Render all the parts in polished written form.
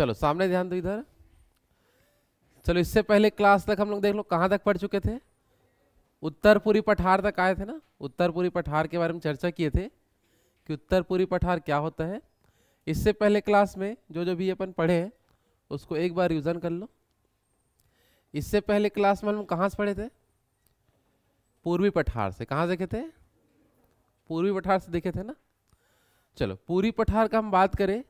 चलो सामने ध्यान दो इधर। चलो इससे पहले क्लास तक हम लोग देख लो कहाँ तक पढ़ चुके थे। उत्तरपुरी पठार तक आए थे ना। उत्तरपुरी पठार के बारे में चर्चा किए थे कि उत्तरपुरी पठार क्या होता है। इससे पहले क्लास में जो जो भी अपन पढ़े हैं उसको एक बार रिवीजन कर लो। इससे पहले क्लास में हम कहाँ से पढ़े थे? पूर्वी पठार से। कहाँ देखे थे? पूर्वी पठार से देखे थे ना। चलो पूर्वी पठार का हम बात करें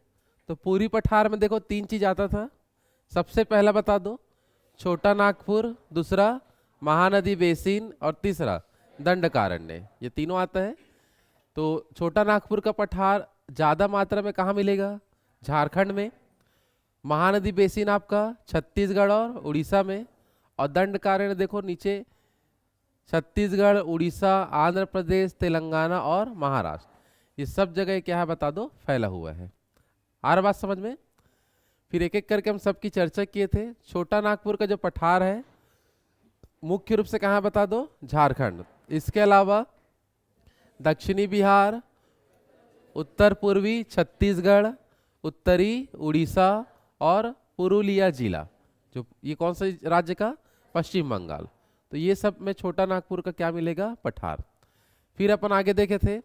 तो पूर्वी पठार में देखो 3 चीज आता था। सबसे पहला बता दो छोटा नागपुर, दूसरा महानदी बेसिन और तीसरा दंडकारण्य। ये तीनों आता है। तो छोटा नागपुर का पठार ज़्यादा मात्रा में कहाँ मिलेगा? झारखंड में। महानदी बेसिन आपका छत्तीसगढ़ और उड़ीसा में। और दंडकारण्य देखो नीचे छत्तीसगढ़, उड़ीसा, आंध्र प्रदेश, तेलंगाना और महाराष्ट्र। ये सब जगह क्या है बता दो? फैला हुआ है। आ रहा बात समझ में? फिर एक एक करके हम सबकी चर्चा किए थे। छोटा नागपुर का जो पठार है मुख्य रूप से कहाँ बता दो? झारखंड। इसके अलावा दक्षिणी बिहार, उत्तर पूर्वी छत्तीसगढ़, उत्तरी उड़ीसा और पुरुलिया जिला, जो ये कौन सा राज्य का? पश्चिम बंगाल। तो ये सब में छोटा नागपुर का क्या मिलेगा? पठार। फिर अपन आगे देखे थे,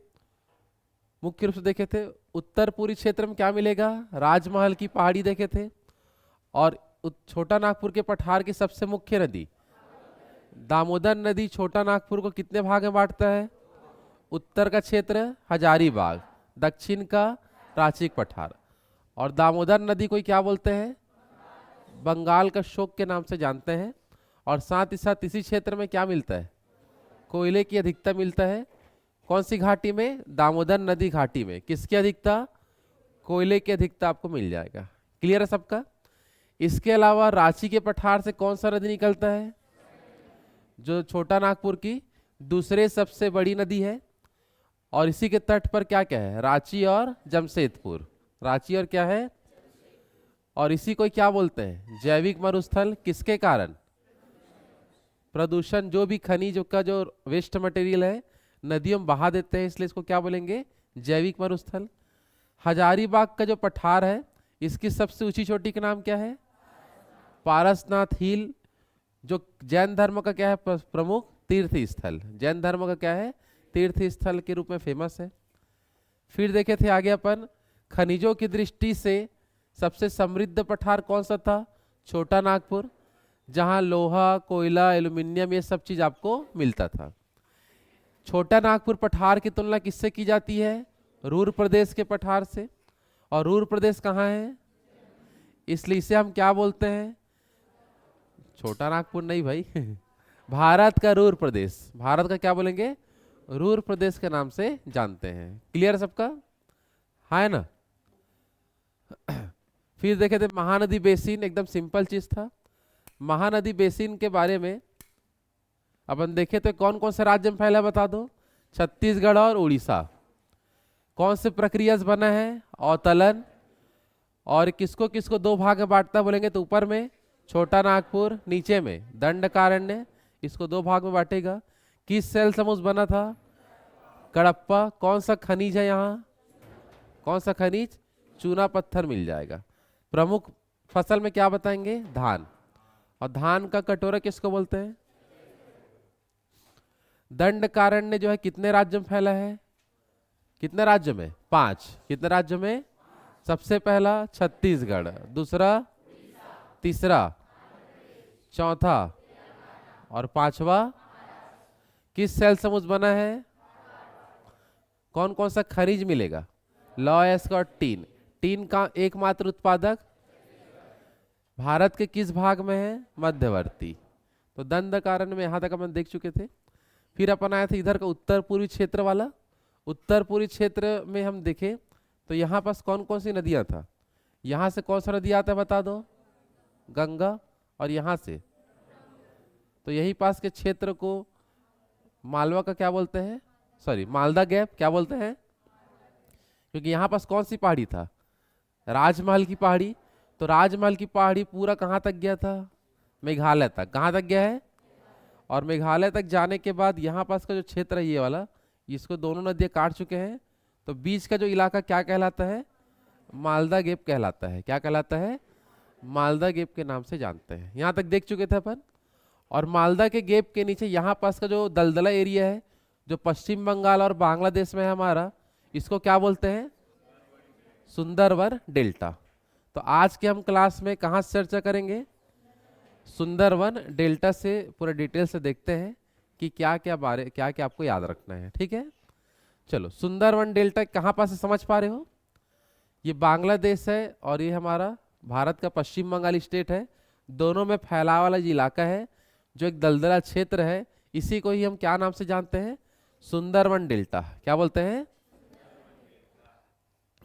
मुख्य रूप से देखे थे उत्तर पूरी क्षेत्र में क्या मिलेगा? राजमहल की पहाड़ी देखे थे। और छोटा नागपुर के पठार की सबसे मुख्य नदी दामोदर नदी छोटा नागपुर को कितने भाग में बांटता है? उत्तर का क्षेत्र हजारीबाग, दक्षिण का रांची पठार। और दामोदर नदी को क्या बोलते हैं? बंगाल का शोक के नाम से जानते हैं। और साथ ही साथ इसी क्षेत्र में क्या मिलता है? कोयले की अधिकता मिलता है। कौन सी घाटी में? दामोदर नदी घाटी में। किसकी अधिकता? कोयले की अधिकता आपको मिल जाएगा। क्लियर है सबका? इसके अलावा रांची के पठार से कौन सा नदी निकलता है? जो छोटा नागपुर की दूसरे सबसे बड़ी नदी है। और इसी के तट पर क्या क्या है? रांची और जमशेदपुर। रांची और क्या है? और इसी को क्या बोलते हैं? जैविक मरुस्थल। किसके कारण? प्रदूषण। जो भी खनिज का जो वेस्ट मटेरियल है नदियों में बहा देते हैं, इसलिए इसको क्या बोलेंगे? जैविक मरुस्थल। हजारीबाग का जो पठार है इसकी सबसे ऊंची चोटी का नाम क्या है? पारसनाथ हिल, जो जैन धर्म का क्या है? प्रमुख तीर्थ स्थल। जैन धर्म का क्या है? तीर्थ स्थल के रूप में फेमस है। फिर देखे थे आगे अपन खनिजों की दृष्टि से सबसे समृद्ध पठार कौन सा था? छोटा नागपुर, जहां लोहा, कोयला, एल्यूमिनियम ये सब चीज आपको मिलता था। छोटा नागपुर पठार की तुलना किससे की जाती है? रूर प्रदेश के पठार से। और रूर प्रदेश कहाँ है? इसलिए इसे हम क्या बोलते हैं? छोटा नागपुर नहीं भाई भारत का रूर प्रदेश। भारत का क्या बोलेंगे? रूर प्रदेश के नाम से जानते हैं। क्लियर सबका? हाँ है ना। फिर देखे थे महानदी बेसिन। एकदम सिंपल चीज था। महानदी बेसिन के बारे में अपन देखे तो कौन कौन से राज्य में फैला बता दो? छत्तीसगढ़ और उड़ीसा। कौन से प्रक्रिया से बना है? अवतलन। और किसको किसको 2 भाग में बांटता बोलेंगे तो ऊपर में छोटा नागपुर, नीचे में दंडकारण्य। इसको 2 भाग में बांटेगा। किस सेल समूह बना था? कडप्पा। कौन सा खनिज है यहाँ? कौन सा खनिज? चूना पत्थर मिल जाएगा। प्रमुख फसल में क्या बताएंगे? धान। और धान का कटोरा किसको बोलते हैं? दंडकारण्य जो है कितने राज्य में फैला है? कितने राज्य में? 5। कितने राज्य में? सबसे पहला छत्तीसगढ़, दूसरा, तीसरा, चौथा और 5वां किस सेल समूह बना है? कौन कौन सा खनिज मिलेगा? लॉयस्क और टीन। टीन का एकमात्र उत्पादक भारत के किस भाग में है? मध्यवर्ती। तो दंडकारण्य में यहां तक अपन देख चुके थे। फिर अपन आए थे इधर का उत्तर पूर्वी क्षेत्र वाला। उत्तर पूर्वी क्षेत्र में हम देखें तो यहाँ पास कौन कौन सी नदियाँ था? यहाँ से कौन सा नदी आता है बता दो? गंगा। और यहाँ से तो यही पास के क्षेत्र को मालवा का क्या बोलते हैं? सॉरी, मालदा गैप क्या बोलते हैं? क्योंकि यहाँ पास कौन सी पहाड़ी था? राजमहल की पहाड़ी। तो राजमहल की पहाड़ी पूरा कहाँ तक गया था? मेघालय तक। कहाँ तक गया है? और मेघालय तक जाने के बाद यहाँ पास का जो क्षेत्र है ये वाला, इसको दोनों नदियाँ काट चुके हैं। तो बीच का जो इलाका क्या कहलाता है? मालदा गैप कहलाता है। क्या कहलाता है? मालदा गेप के नाम से जानते हैं। यहाँ तक देख चुके थे अपन। और मालदा के गेप के नीचे यहाँ पास का जो दलदला एरिया है, जो पश्चिम बंगाल और बांग्लादेश में है हमारा, इसको क्या बोलते हैं? सुंदरवन डेल्टा। तो आज के हम क्लास में कहाँ से चर्चा करेंगे? सुंदरवन डेल्टा से पूरा डिटेल से देखते हैं कि क्या क्या आपको याद रखना है। ठीक है, चलो। सुंदरवन डेल्टा कहाँ पास से समझ पा रहे हो? ये बांग्लादेश है और ये हमारा भारत का पश्चिम बंगाल स्टेट है। दोनों में फैला वाला जो इलाका है, जो एक दलदला क्षेत्र है, इसी को ही हम क्या नाम से जानते हैं? सुंदरवन डेल्टा। क्या बोलते हैं?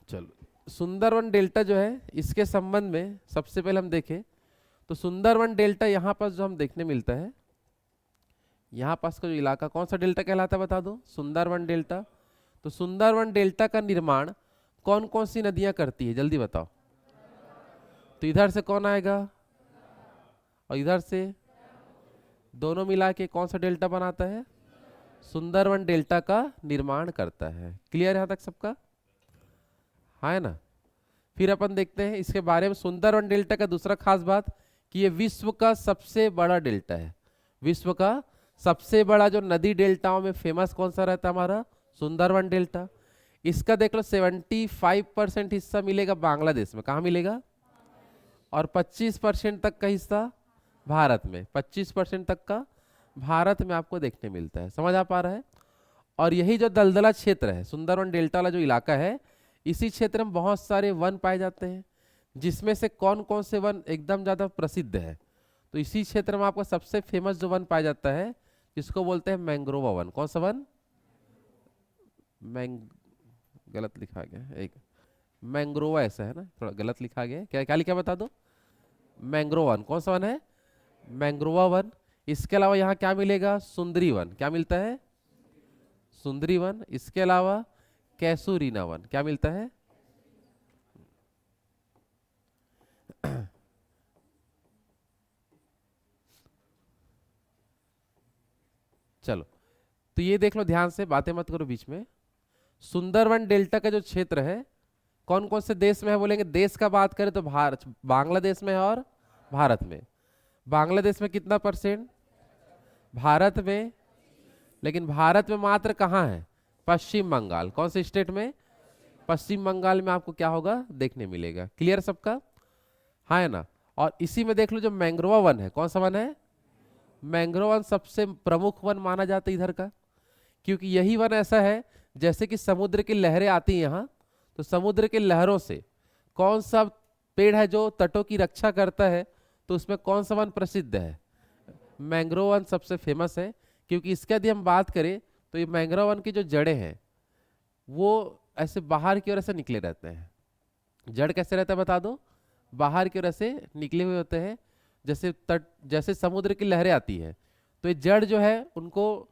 चलो, सुंदरवन डेल्टा जो है, इसके संबंध में सबसे पहले हम देखें तो सुंदरवन डेल्टा यहाँ पास जो हम देखने मिलता है, यहाँ पास का जो इलाका कौन सा डेल्टा कहलाता है बता दो? सुंदरवन डेल्टा। तो सुंदरवन डेल्टा का निर्माण कौन कौन सी नदियां करती है, जल्दी बताओ। तो इधर से कौन आएगा और इधर से, दोनों मिला के कौन सा डेल्टा बनाता है? सुंदरवन डेल्टा का निर्माण करता है। क्लियर है यहाँ तक सबका? हाँ है ना। फिर अपन देखते हैं इसके बारे में। सुंदरवन डेल्टा का दूसरा खास बात कि ये विश्व का सबसे बड़ा डेल्टा है। विश्व का सबसे बड़ा जो नदी डेल्टाओं में फेमस कौन सा रहता है? हमारा सुंदरवन डेल्टा। इसका देख लो 75% हिस्सा मिलेगा बांग्लादेश में। कहाँ मिलेगा? और 25% तक का हिस्सा भारत में। 25% तक का भारत में आपको देखने मिलता है। समझ आ पा रहा है? और यही जो दलदला क्षेत्र है, सुंदरवन डेल्टा वाला जो इलाका है, इसी क्षेत्र में बहुत सारे वन पाए जाते हैं। जिसमें से कौन कौन से वन एकदम ज़्यादा प्रसिद्ध है? तो इसी क्षेत्र में आपका सबसे फेमस जो वन पाया जाता है, जिसको बोलते हैं मैंग्रोवा वन। कौन सा वन? गलत लिखा गया एक, मैंग्रोवा ऐसा है ना, थोड़ा गलत लिखा गया। क्या क्या लिखा बता दो? मैंग्रोवा वन। कौन सा वन है? मैंग्रोवा वन। इसके अलावा यहाँ क्या मिलेगा? सुंदरी वन। क्या मिलता है? सुंदरी वन। इसके अलावा कैसूरीना वन। क्या मिलता है? चलो, तो ये देख लो ध्यान से, बातें मत करो बीच में। सुंदरवन डेल्टा का जो क्षेत्र है, कौन कौन से देश में है बोलेंगे? देश का बात करें तो भारत, बांग्लादेश में है और भारत में। बांग्लादेश में कितना परसेंट? भारत में, लेकिन भारत में मात्र कहाँ है? पश्चिम बंगाल। कौन से स्टेट में? पश्चिम बंगाल में आपको क्या होगा? देखने मिलेगा। क्लियर सबका? हाँ है ना। और इसी में देख लो जो मैंग्रोवा वन है, कौन सा वन है? मैंग्रोव वन सबसे प्रमुख वन माना जाता है इधर का, क्योंकि यही वन ऐसा है, जैसे कि समुद्र की लहरें आती हैं यहाँ, तो समुद्र की लहरों से कौन सा पेड़ है जो तटों की रक्षा करता है? तो उसमें कौन सा वन प्रसिद्ध है? मैंग्रोव वन सबसे फेमस है। क्योंकि इसके यदि हम बात करें तो ये मैंग्रोव वन की जो जड़ें हैं वो ऐसे बाहर की ओर से निकले रहते हैं। जड़ कैसे रहता है बता दो? बाहर की ओर से निकले हुए होते हैं। जैसे समुद्र की लहरें आती है, तो ये जड़ जो है उनको,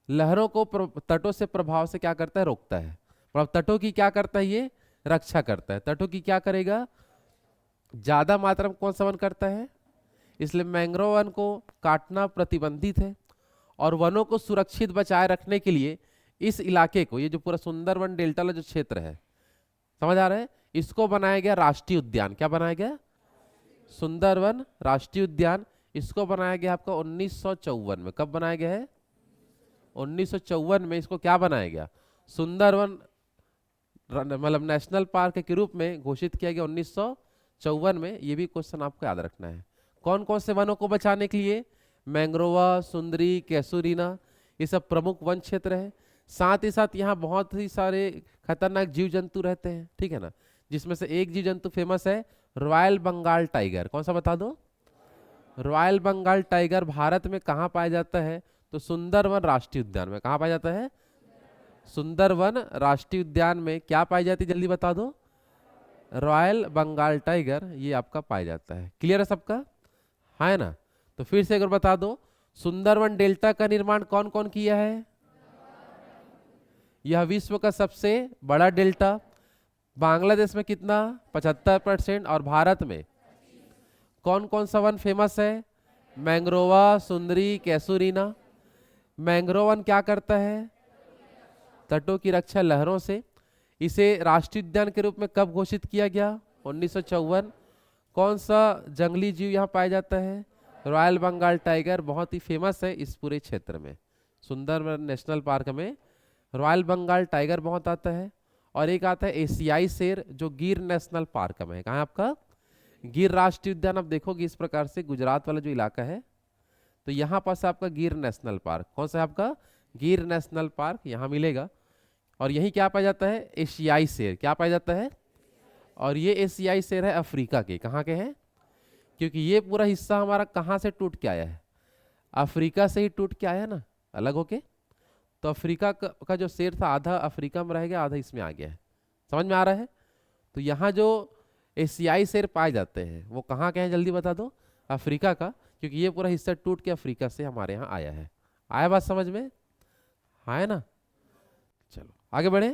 लहरों को तटों से प्रभाव से क्या करता है? रोकता है। और तटों की क्या करता है? ये रक्षा करता है। तटों की क्या करेगा? ज्यादा मात्रा में कौन सा वन करता है? इसलिए मैंग्रोव वन को काटना प्रतिबंधित है। और वनों को सुरक्षित बचाए रखने के लिए इस इलाके को, ये जो पूरा सुंदरवन डेल्टा वाला जो क्षेत्र है, समझ आ रहा है, इसको बनाया गया राष्ट्रीय उद्यान। क्या बनाया गया? सुंदरवन राष्ट्रीय उद्यान। इसको बनाया गया आपका 1954 में। कब बनाया गया है? 1954 में इसको क्या बनाया गया? सुंदरवन मतलब नेशनल पार्क के रूप में घोषित किया गया 1954 में। ये भी क्वेश्चन आपको याद रखना है। कौन कौन से वनों को बचाने के लिए? मैंग्रोवा, सुंदरी, कैसूरीना, ये सब प्रमुख वन क्षेत्र है। साथ ही साथ यहाँ बहुत ही सारे खतरनाक जीव जंतु रहते हैं, ठीक है ना, जिसमें से एक जीव जंतु फेमस है रॉयल बंगाल टाइगर। कौन सा बता दो? रॉयल बंगाल टाइगर भारत में कहाँ पाया जाता है? तो सुंदरवन राष्ट्रीय उद्यान में। कहाँ पाया जाता है? सुंदरवन राष्ट्रीय उद्यान में क्या पाई जाती है? जल्दी बता दो। रॉयल बंगाल टाइगर, ये आपका पाया जाता है। क्लियर है सबका? हाँ है ना। तो फिर से अगर बता दो, सुंदरवन डेल्टा का निर्माण कौन कौन किया है? यह विश्व का सबसे बड़ा डेल्टा। बांग्लादेश में कितना? 75%। और भारत में कौन कौन सा वन फेमस है? मैंग्रोवा, सुंदरी, कैसूरीना। मैंग्रोव वन क्या करता है? तटों की रक्षा लहरों से। इसे राष्ट्रीय उद्यान के रूप में कब घोषित किया गया? 1954। कौन सा जंगली जीव यहाँ पाया जाता है? रॉयल बंगाल टाइगर बहुत ही फेमस है इस पूरे क्षेत्र में। सुंदरवन नेशनल पार्क में रॉयल बंगाल टाइगर बहुत आता है। और एक आता है एशियाई शेर जो गिर नेशनल पार्क में है। कहाँ है आपका? गिर राष्ट्रीय उद्यान। आप देखोगे इस प्रकार से गुजरात वाला जो इलाका है, तो यहाँ पास आपका गिर नेशनल पार्क। कौन सा है आपका? गिर नेशनल पार्क यहाँ मिलेगा। और यही क्या पाया जाता है? एशियाई शेर। क्या पाया जाता है? और ये एशियाई शेर है अफ्रीका के। कहाँ के हैं? क्योंकि ये पूरा हिस्सा हमारा कहाँ से टूट के आया है? अफ्रीका से ही टूट के आया ना, अलग होके। तो अफ्रीका का जो शेर था आधा अफ्रीका में रह गया, आधा इसमें आ गया है। समझ में आ रहा है? तो यहाँ जो एशियाई शेर पाए जाते हैं वो कहाँ के हैं जल्दी बता दो? अफ्रीका का, क्योंकि ये पूरा हिस्सा टूट के अफ्रीका से हमारे यहाँ आया है। आया बात समझ में? हाँ है ना? चलो आगे बढ़े।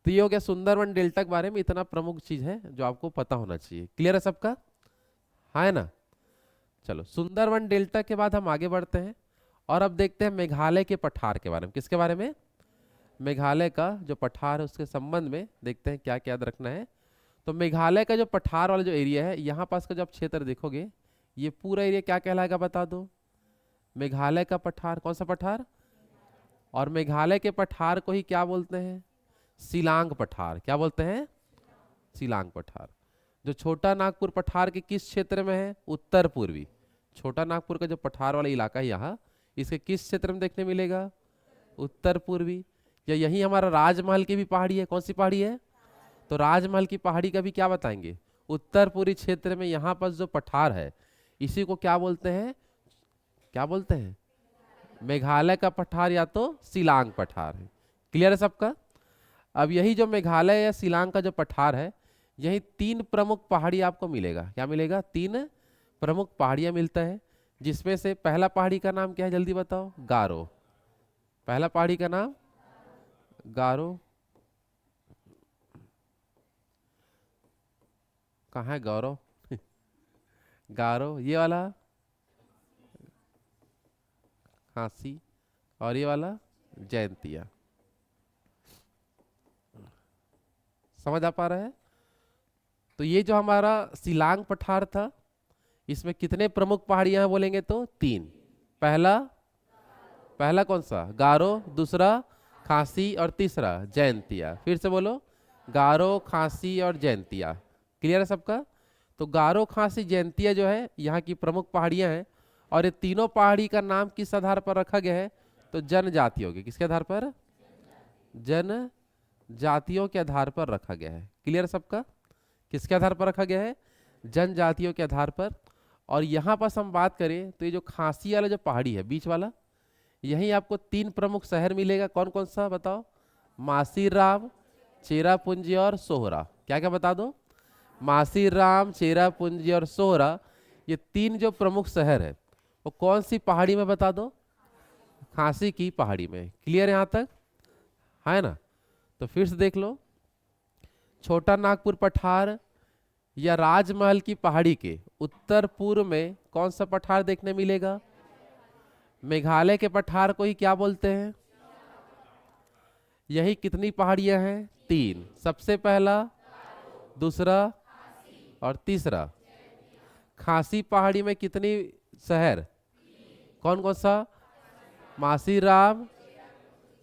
तो ये हो गया सुंदरवन डेल्टा के बारे में। इतना प्रमुख चीज है जो आपको पता होना चाहिए। क्लियर है सबका? हाँ है ना? चलो सुंदरवन डेल्टा के बाद हम आगे बढ़ते हैं और अब देखते हैं मेघालय के पठार के बारे में। किसके बारे में? मेघालय का जो पठार है उसके संबंध में देखते हैं क्या क्या याद रखना है। तो मेघालय का जो पठार वाला जो एरिया है, यहाँ पास का जो आप क्षेत्र देखोगे, ये पूरा एरिया क्या कहलाएगा बता दो? मेघालय का पठार। कौन सा पठार? और मेघालय के पठार को ही क्या बोलते हैं? शिलांग पठार। क्या बोलते हैं? शिलांग पठार। जो छोटा नागपुर पठार के किस क्षेत्र में है? उत्तर पूर्वी। छोटा नागपुर का जो पठार वाला इलाका है यहाँ, इसके किस क्षेत्र में देखने मिलेगा? उत्तर पूर्वी। या यही हमारा राजमहल की भी पहाड़ी है। कौन सी पहाड़ी है? तो राजमहल की पहाड़ी का भी क्या बताएंगे? उत्तर पूर्वी क्षेत्र में यहाँ पर जो पठार है इसी को क्या बोलते हैं? क्या बोलते हैं? मेघालय का पठार या तो शिलांग पठार है। क्लियर है सबका? अब यही जो मेघालय या शिलांग का जो पठार है, यही 3 प्रमुख पहाड़ी आपको मिलेगा। क्या मिलेगा? 3 प्रमुख पहाड़ियां मिलता है, जिसमें से पहला पहाड़ी का नाम क्या है जल्दी बताओ? गारो। पहला पहाड़ी का नाम गारो। कहाँ है गौरव? गारो। ये वाला खांसी। और ये वाला जयंतिया। समझ आ पा रहा है? तो ये जो हमारा शिलांग पठार था, इसमें कितने प्रमुख पहाड़ियां हैं बोलेंगे तो? 3। पहला कौन सा? गारो। दूसरा खांसी। और तीसरा जयंतिया। फिर से बोलो। गारो, खांसी और जयंतिया। क्लियर है सबका? तो गारो, खांसी, जयंतिया जो है यहाँ की प्रमुख पहाड़ियां हैं। और ये तीनों पहाड़ी का नाम किस आधार पर रखा गया है? तो जनजातियों के। किसके आधार पर? जनजातियों के आधार पर रखा गया है। क्लियर सबका? किसके आधार पर रखा गया है? जनजातियों के आधार पर। और यहाँ पर हम बात करें तो ये जो खांसी वाला जो पहाड़ी है बीच वाला, यहीं आपको 3 प्रमुख शहर मिलेगा। कौन कौन सा बताओ? मासीराम, चेरापूंजी और सोहरा। क्या क्या बता दो? मासीराम, चेरापूंजी और सोहरा, ये 3 जो प्रमुख शहर है वो कौन सी पहाड़ी में बता दो? खांसी की पहाड़ी में। क्लियर है यहाँ तक? है ना? तो फिर से देख लो। छोटा नागपुर पठार या राजमहल की पहाड़ी के उत्तर पूर्व में कौन सा पठार देखने मिलेगा? मेघालय के पठार को ही क्या बोलते हैं? यही कितनी पहाड़ियां हैं? 3। सबसे पहला, दूसरा और तीसरा। खांसी पहाड़ी में कितनी शहर? कौन कौन सा? मासीराम,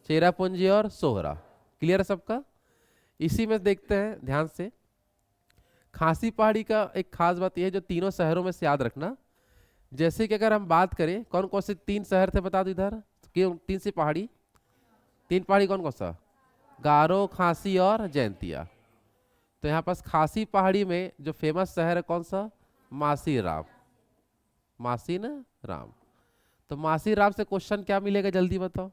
चेरापूंजी और सोहरा। क्लियर है सबका? इसी में देखते हैं ध्यान से। खांसी पहाड़ी का एक खास बात यह है जो तीनों शहरों में से याद रखना। जैसे कि अगर हम बात करें कौन कौन से 3 शहर थे बता दो इधर? क्यों 3 सी पहाड़ी? 3 पहाड़ी कौन कौन सा? गारो, खांसी और जयंतिया। तो यहाँ पास खांसी पहाड़ी में जो फेमस शहर है कौन सा? मासीराम। मासीराम। तो मासीराम से क्वेश्चन क्या मिलेगा जल्दी बताओ?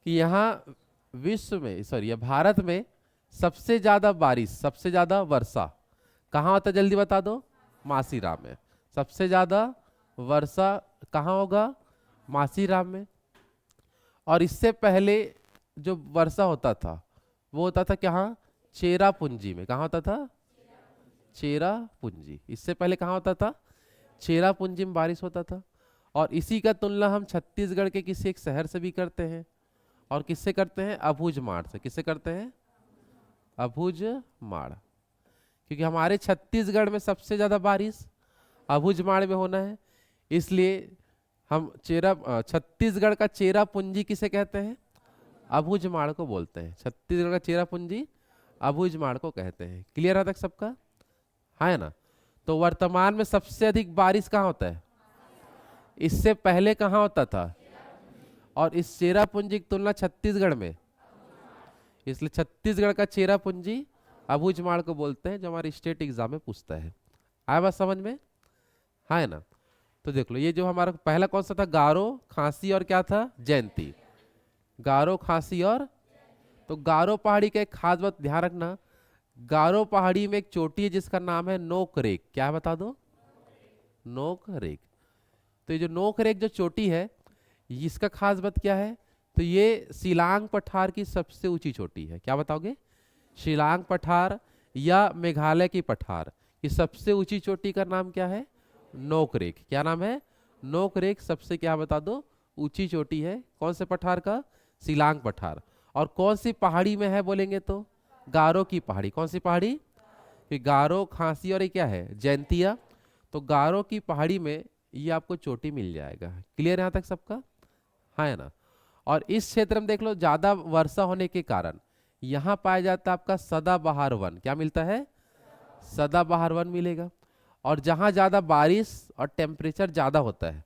कि यहाँ विश्व में, सॉरी भारत में सबसे ज्यादा बारिश, सबसे ज्यादा वर्षा कहाँ होता है जल्दी बता दो? मासीराम में। सबसे ज्यादा वर्षा कहाँ होगा? मासीराम में। और इससे पहले जो वर्षा होता था वो होता था कहाँ? चेरापूंजी में। कहाँ होता था? चेरापूंजी। इससे पहले कहाँ होता था? चेरापूंजी में बारिश होता था। और इसी का तुलना हम छत्तीसगढ़ के किसी एक शहर से भी करते हैं। और किससे करते हैं? अबूझमाड़ से। किससे करते हैं? अबूझमाड़। क्योंकि हमारे छत्तीसगढ़ में सबसे ज्यादा बारिश अबूझमाड़ में होना है, इसलिए हम छत्तीसगढ़ का चेरा पूंजी किसे कहते हैं? अबूझमाड़ को बोलते हैं। छत्तीसगढ़ का चेरा पूंजी अबूझमाड़ को कहते हैं। क्लियर है तक सबका? है ना? तो वर्तमान में सबसे अधिक बारिश कहाँ होता है? इससे पहले कहाँ होता था? और इस चेरा पूंजी की तुलना छत्तीसगढ़ में, इसलिए छत्तीसगढ़ का चेरा पूंजी अबूझमाड़ को बोलते हैं, जो हमारे स्टेट एग्जाम में पूछता है। आया बात समझ में? है ना? तो देख लो, ये जो हमारा पहला कौन सा था? गारो, खांसी और क्या था? जयंती। गारो, खांसी और, तो गारो पहाड़ी का एक खास बात ध्यान रखना, गारो पहाड़ी में एक चोटी है जिसका नाम है नोकरेक। क्या बता दो? नोकरेक। तो ये जो नोकरेक जो चोटी है, इसका खास बात क्या है? तो ये शिलांग पठार की सबसे ऊंची चोटी है। क्या बताओगे? शिलांग पठार या मेघालय की पठार की सबसे ऊंची चोटी का नाम क्या है? नोकरेक। क्या नाम है? नोकरेक सबसे क्या बता दो? ऊंची चोटी है। कौन से पठार का? शिलांग पठार। और कौन सी पहाड़ी में है बोलेंगे तो? गारो की पहाड़ी। कौन सी पहाड़ी? कि गारो, खांसी और ये क्या है? जयंतिया। तो गारो की पहाड़ी में ये आपको चोटी मिल जाएगा। क्लियर यहाँ तक सबका? है ना? और इस क्षेत्र में देख लो, ज्यादा वर्षा होने के कारण यहाँ पाया जाता है आपका सदाबहार वन। क्या मिलता है? सदाबहार वन मिलेगा। और जहाँ ज्यादा बारिश और टेम्परेचर ज्यादा होता है,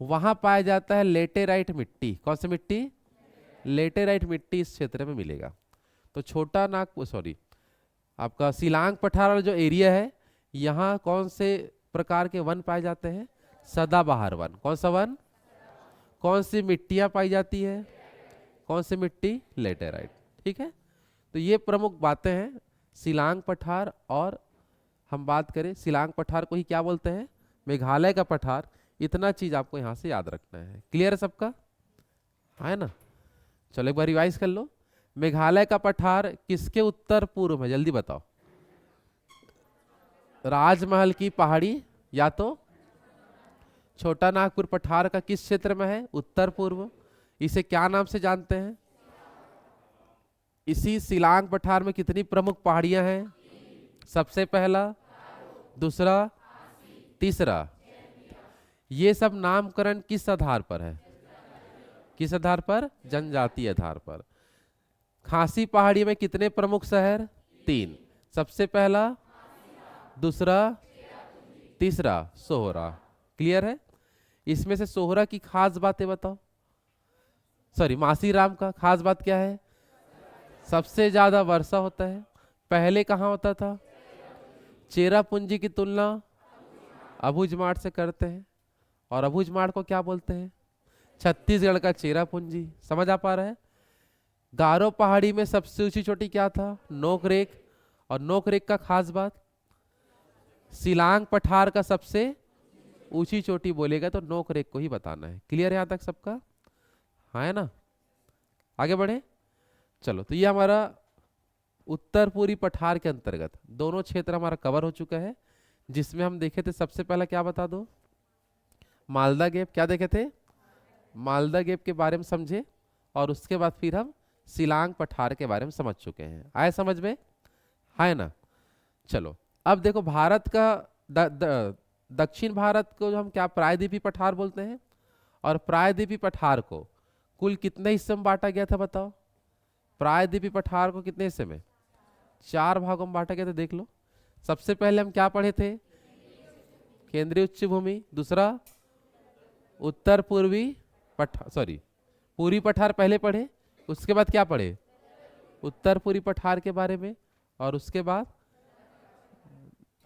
वहां पाया जाता है लेटेराइट मिट्टी। कौन सी मिट्टी? लेटेराइट मिट्टी इस क्षेत्र में मिलेगा। तो छोटा नागपुर, सॉरी, आपका शिलांग पठार वाला जो एरिया है, यहाँ कौन से प्रकार के वन पाए जाते हैं? सदाबहार वन। कौन सा वन? कौन सी मिट्टियां पाई जाती है? कौन सी मिट्टी? लेटेराइट। ठीक है? तो ये प्रमुख बातें हैं शिलांग पठार। और हम बात करें, शिलांग पठार को ही क्या बोलते हैं? मेघालय का पठार। इतना चीज आपको यहां से याद रखना है। क्लियर है सबका? है ना? चलो एक बार रिवाइज कर लो। मेघालय का पठार किसके उत्तर पूर्व में? जल्दी बताओ। राजमहल की पहाड़ी या तो छोटा नागपुर पठार का किस क्षेत्र में है? उत्तर पूर्व। इसे क्या नाम से जानते हैं? इसी शिलांग पठार में कितनी प्रमुख पहाड़ियां हैं? सबसे पहला, दूसरा, तीसरा। ये सब नामकरण किस आधार पर है? किस आधार पर? जनजातीय आधार पर। खासी पहाड़ी में कितने प्रमुख शहर? 3। सबसे पहला, दूसरा, तीसरा, सोहरा। क्लियर है? इसमें से सोहरा की खास बातें बताओ। सॉरी, मासीराम का खास बात क्या है? सबसे ज्यादा वर्षा होता है। पहले कहाँ होता था? चेरापूंजी की तुलना अबूझमाड़ से करते हैं। और अबूझमाड़ को क्या बोलते हैं? छत्तीसगढ़ का चेरापूंजी। समझ आ पा रहा है? गारो पहाड़ी में सबसे ऊंची चोटी क्या था? नोकरेक। और नोकरेक का खास बात, शिलांग पठार का सबसे ऊंची चोटी बोलेगा तो नोकरेक को ही बताना है। क्लियर है यहां तक सबका? हाँ है ना? आगे बढ़े। चलो, तो ये हमारा उत्तर पूर्वी पठार के अंतर्गत दोनों क्षेत्र हमारा कवर हो चुका है, जिसमें हम देखे थे सबसे पहला क्या बता दो? मालदा गैप। क्या देखे थे? मालदा गैप के बारे में समझे। और उसके बाद फिर हम शिलांग पठार के बारे में समझ चुके हैं। आए समझ में? है ना? चलो, अब देखो, भारत का दक्षिण भारत को जो हम क्या प्रायद्वीपीय पठार बोलते हैं, और प्रायद्वीपीय पठार को कुल कितने हिस्से में बांटा गया था बताओ? प्रायद्वीपीय पठार को कितने हिस्से में? 4 भागों में बांटा गया था। देख लो, सबसे पहले हम क्या पढ़े थे? केंद्रीय उच्च भूमि। दूसरा, उत्तर पूर्वी पठार, सॉरी, पूर्वी पठार पहले पढ़े। उसके बाद क्या पढ़े? उत्तर पूर्वी पठार के बारे में। और उसके बाद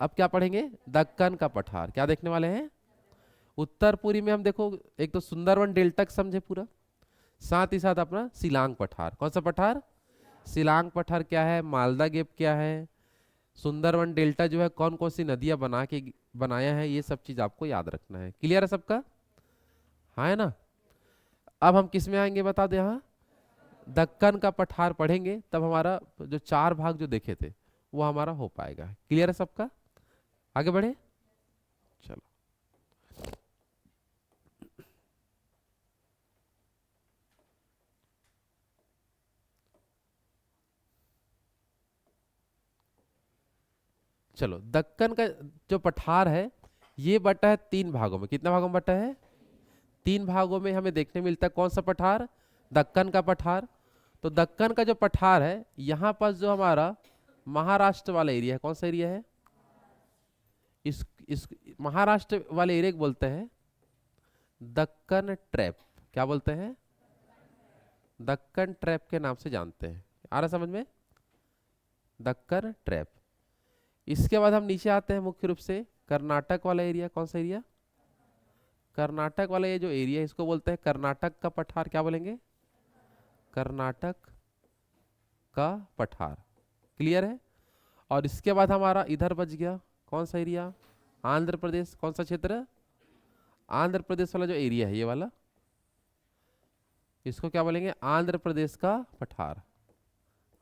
अब क्या पढ़ेंगे? दक्कन का पठार। क्या देखने वाले हैं? उत्तर पूर्वी में हम देखो, एक तो सुंदरवन डेल्टा समझे पूरा, साथ ही साथ अपना शिलांग पठार। कौन सा पठार? शिलांग पठार क्या है, मालदा गेप क्या है, सुंदरवन डेल्टा जो है कौन कौन सी नदियां बनाया है, ये सब चीज आपको याद रखना है। क्लियर है सबका? हाँ है ना? अब हम किस में आएंगे बता दे? यहाँ दक्कन का पठार पढ़ेंगे, तब हमारा जो 4 भाग जो देखे थे वो हमारा हो पाएगा। क्लियर है सबका? आगे बढ़े। चलो, चलो दक्कन का जो पठार है ये बटा है 3 भागों में। कितने भागों में बटा है? 3 भागों में हमें देखने मिलता है। कौन सा पठार? दक्कन का पठार। तो दक्कन का जो पठार है यहाँ पर जो हमारा महाराष्ट्र वाला एरिया है, कौन सा एरिया है? इस महाराष्ट्र वाले एरिया को बोलते हैं दक्कन ट्रैप। क्या बोलते हैं? दक्कन ट्रैप के नाम से जानते हैं। आ रहा समझ में? दक्कन ट्रैप। इसके बाद हम नीचे आते हैं मुख्य रूप से कर्नाटक वाला एरिया। कौन सा एरिया? कर्नाटक वाला ये जो एरिया है इसको बोलते हैं कर्नाटक का पठार। क्या बोलेंगे? कर्नाटक का पठार। क्लियर है? और इसके बाद हमारा इधर बच गया कौन सा एरिया? आंध्र प्रदेश। कौन सा क्षेत्र? आंध्र प्रदेश वाला जो एरिया है ये वाला, इसको क्या बोलेंगे? आंध्र प्रदेश का पठार।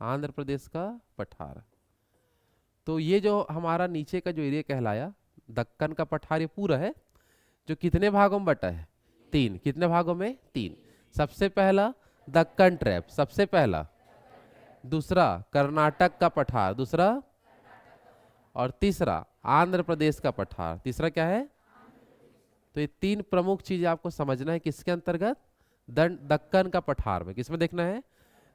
आंध्र प्रदेश का पठार। तो ये जो हमारा नीचे का जो एरिया कहलाया दक्कन का पठार, ये पूरा है जो कितने भागों में बटा है? 3। कितने भागों में? 3। सबसे पहला दक्कन ट्रैप, सबसे पहला। दूसरा कर्नाटक का पठार, दूसरा। और तीसरा आंध्र प्रदेश का पठार। तीसरा क्या है? तो ये 3 प्रमुख चीजें आपको समझना है किसके अंतर्गत? दक्कन का पठार में। किसमें देखना है?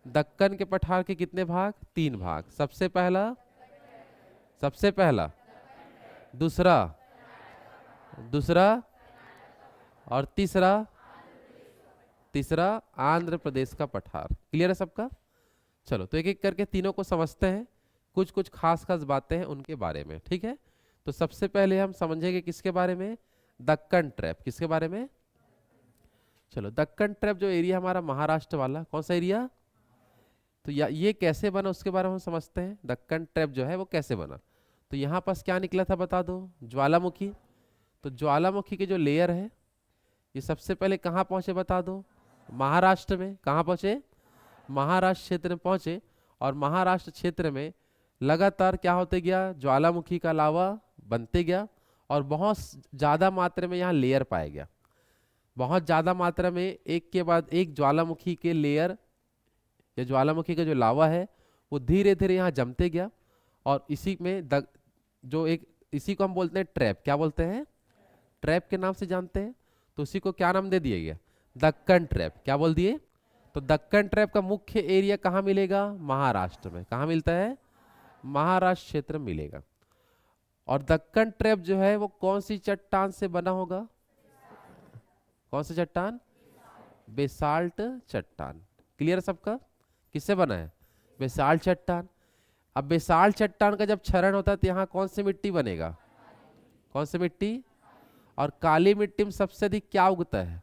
दक्कन के पठार के कितने भाग? 3 भाग। सबसे पहला, सबसे पहला, दूसरा, दूसरा और तीसरा, तीसरा आंध्र प्रदेश का पठार। क्लियर है सबका? चलो तो एक एक करके तीनों को समझते हैं, कुछ कुछ खास खास बातें हैं उनके बारे में। ठीक है? तो सबसे पहले हम समझेंगे किसके बारे में? दक्कन ट्रैप। किसके बारे में? चलो दक्कन ट्रैप जो एरिया हमारा महाराष्ट्र वाला, कौन सा एरिया? तो ये कैसे बना उसके बारे में हम समझते हैं। दक्कन ट्रैप जो है वो कैसे बना? तो यहाँ पास क्या निकला था बता दो? ज्वालामुखी। तो ज्वालामुखी के जो लेयर है ये सबसे पहले कहाँ पहुंचे बता दो? महाराष्ट्र में। कहाँ पहुंचे? महाराष्ट्र क्षेत्र में पहुंचे। और महाराष्ट्र क्षेत्र में लगातार क्या होते गया? ज्वालामुखी का लावा बनते गया और बहुत ज़्यादा मात्रा में यहाँ लेयर पाया गया। बहुत ज़्यादा मात्रा में एक के बाद एक ज्वालामुखी के लेयर या ज्वालामुखी का जो लावा है वो धीरे धीरे यहाँ जमते गया। और इसी में इसी को हम बोलते हैं ट्रैप। क्या बोलते हैं? ट्रैप के नाम से जानते हैं। तो उसी को क्या नाम दे दिया गया? दक्कन ट्रैप। क्या बोल दिए? तो दक्कन ट्रैप का मुख्य एरिया कहाँ मिलेगा? महाराष्ट्र में। कहाँ मिलता है? महाराष्ट्र क्षेत्र में मिलेगा। और दक्कन ट्रैप जो है वो कौन सी चट्टान से बना होगा? कौन सी चट्टान? बेसाल्ट चट्टान। क्लियर है सबका? किससे बना है? बेसाल्ट चट्टान। अब बेसाल्ट चट्टान का जब क्षरण होता है तो यहाँ कौन सी मिट्टी बनेगा? कौन सी मिट्टी? और काली मिट्टी में सबसे अधिक क्या उगता है?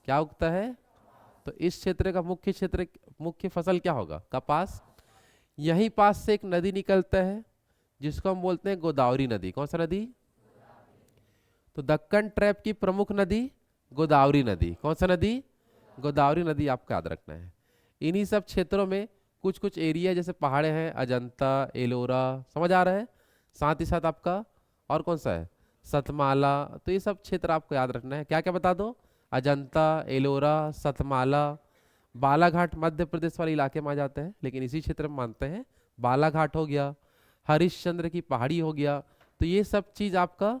क्या उगता है? तो इस क्षेत्र का मुख्य फसल क्या होगा? कपास। यहीं पास से एक नदी निकलता है जिसको हम बोलते हैं गोदावरी नदी। कौन सा नदी? तो दक्कन ट्रैप की प्रमुख नदी गोदावरी नदी। कौन सा नदी? गोदावरी नदी आपको याद रखना है। इन्हीं सब क्षेत्रों में कुछ कुछ एरिया जैसे पहाड़े हैं, अजंता, एलोरा, समझ आ रहा है? साथ ही साथ आपका और कौन सा है? सतमाला। तो ये सब क्षेत्र आपको याद रखना है। क्या क्या बता दो? अजंता, एलोरा, सतमाला, बालाघाट मध्य प्रदेश वाले इलाके में आ जाते हैं लेकिन इसी क्षेत्र में मानते हैं। बालाघाट हो गया, हरिश्चंद्र की पहाड़ी हो गया। तो ये सब चीज आपका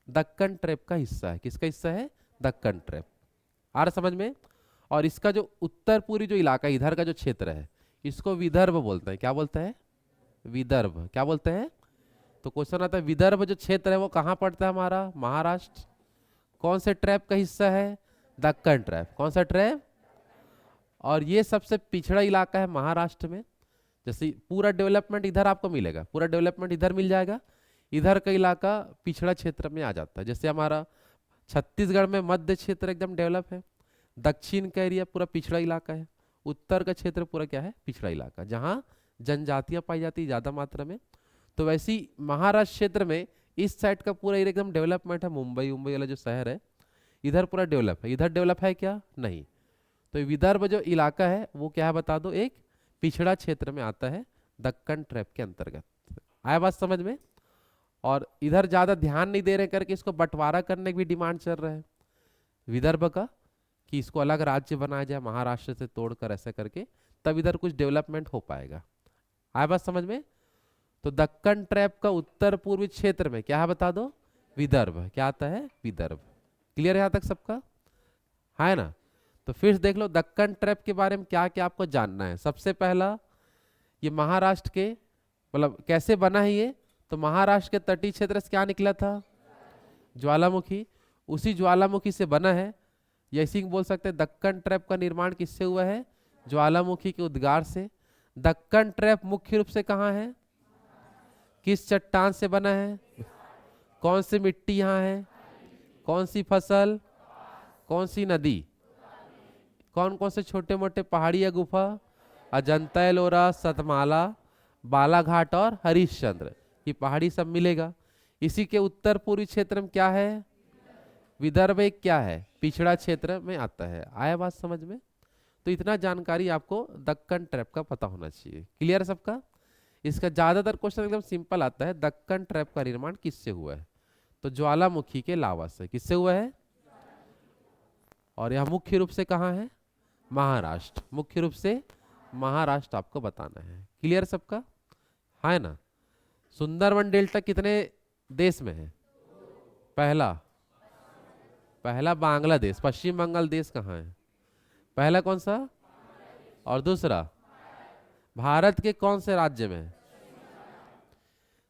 दक्कन ट्रैप का हिस्सा है। किसका हिस्सा है? दक्कन ट्रैप। आ रहा समझ में? और इसका जो उत्तर पूरी जो इलाका इधर का जो क्षेत्र है इसको विदर्भ बोलते हैं। क्या बोलते हैं? विदर्भ। क्या बोलते हैं? तो क्वेश्चन आता है विदर्भ जो क्षेत्र है वो कहाँ पड़ता है? हमारा महाराष्ट्र। कौन से ट्रैप का हिस्सा है? दक्कन ट्रैप। कौन सा ट्रैप? और ये सबसे पिछड़ा इलाका है महाराष्ट्र में। जैसे पूरा डेवलपमेंट इधर आपको मिलेगा, पूरा डेवलपमेंट इधर मिल जाएगा, इधर का इलाका पिछड़ा क्षेत्र में आ जाता है। जैसे हमारा छत्तीसगढ़ में मध्य क्षेत्र एकदम डेवलप है, दक्षिण का एरिया पूरा पिछड़ा इलाका है, उत्तर का क्षेत्र पूरा क्या है? पिछड़ा इलाका, जहाँ जनजातियाँ पाई जाती है ज़्यादा मात्रा में। तो वैसी महाराष्ट्र क्षेत्र में इस साइड का पूरा एरिया एकदम डेवलपमेंट है। मुंबई वाला जो शहर है इधर पूरा डेवलप है। इधर डेवलप है क्या? नहीं। तो विदर्भ जो इलाका है वो क्या है बता दो? एक पिछड़ा क्षेत्र में आता है दक्कन ट्रैप के अंतर्गत। आया बात समझ में? और इधर ज्यादा ध्यान नहीं दे रहे करके इसको बंटवारा करने की भी डिमांड चल रहा है विदर्भ का कि इसको अलग राज्य बनाया जाए महाराष्ट्र से तोड़कर, ऐसा करके तब इधर कुछ डेवलपमेंट हो पाएगा। आया बात समझ में? तो दक्कन ट्रैप का उत्तर पूर्वी क्षेत्र में क्या है बता दो, विदर्भ। क्या आता है, विदर्भ। क्लियर है यहाँ तक सबका, है ना। तो फिर देख लो दक्कन ट्रैप के बारे में क्या क्या आपको जानना है। सबसे पहला, ये महाराष्ट्र के, मतलब कैसे बना है ये, तो महाराष्ट्र के तटीय क्षेत्र से क्या निकला था, ज्वालामुखी। उसी ज्वालामुखी से बना है, या इसी को बोल सकते हैं दक्कन ट्रैप का निर्माण किससे हुआ है, ज्वालामुखी के उद्गार से। दक्कन ट्रैप मुख्य रूप से कहाँ है, किस चट्टान से बना है, कौन सी मिट्टी यहाँ है, कौन सी फसल, कौन सी नदी, कौन कौन से छोटे मोटे पहाड़ी या गुफा, अजंता एलोरा, सतमाला, बालाघाट और हरिश्चंद्र, ये पहाड़ी सब मिलेगा। इसी के उत्तर पूर्वी क्षेत्र में क्या है, विदर्भ एक क्या है, पिछड़ा क्षेत्र में आता है। आया बात समझ में। तो इतना जानकारी आपको दक्कन ट्रैप का पता होना चाहिए। क्लियर है सबका। इसका ज्यादातर क्वेश्चन एकदम सिंपल आता है, दक्कन ट्रैप का निर्माण किससे हुआ है, तो ज्वालामुखी के लावा से। किससे हुआ है, और यह मुख्य रूप से कहाँ है, महाराष्ट्र। मुख्य रूप से महाराष्ट्र आपको बताना है। क्लियर सबका, है ना। सुंदरवन डेल्टा कितने देश में है, पहला बांग्लादेश, पश्चिम बंगाल देश कहाँ है, पहला कौन सा, और दूसरा भारत के कौन से राज्य में है।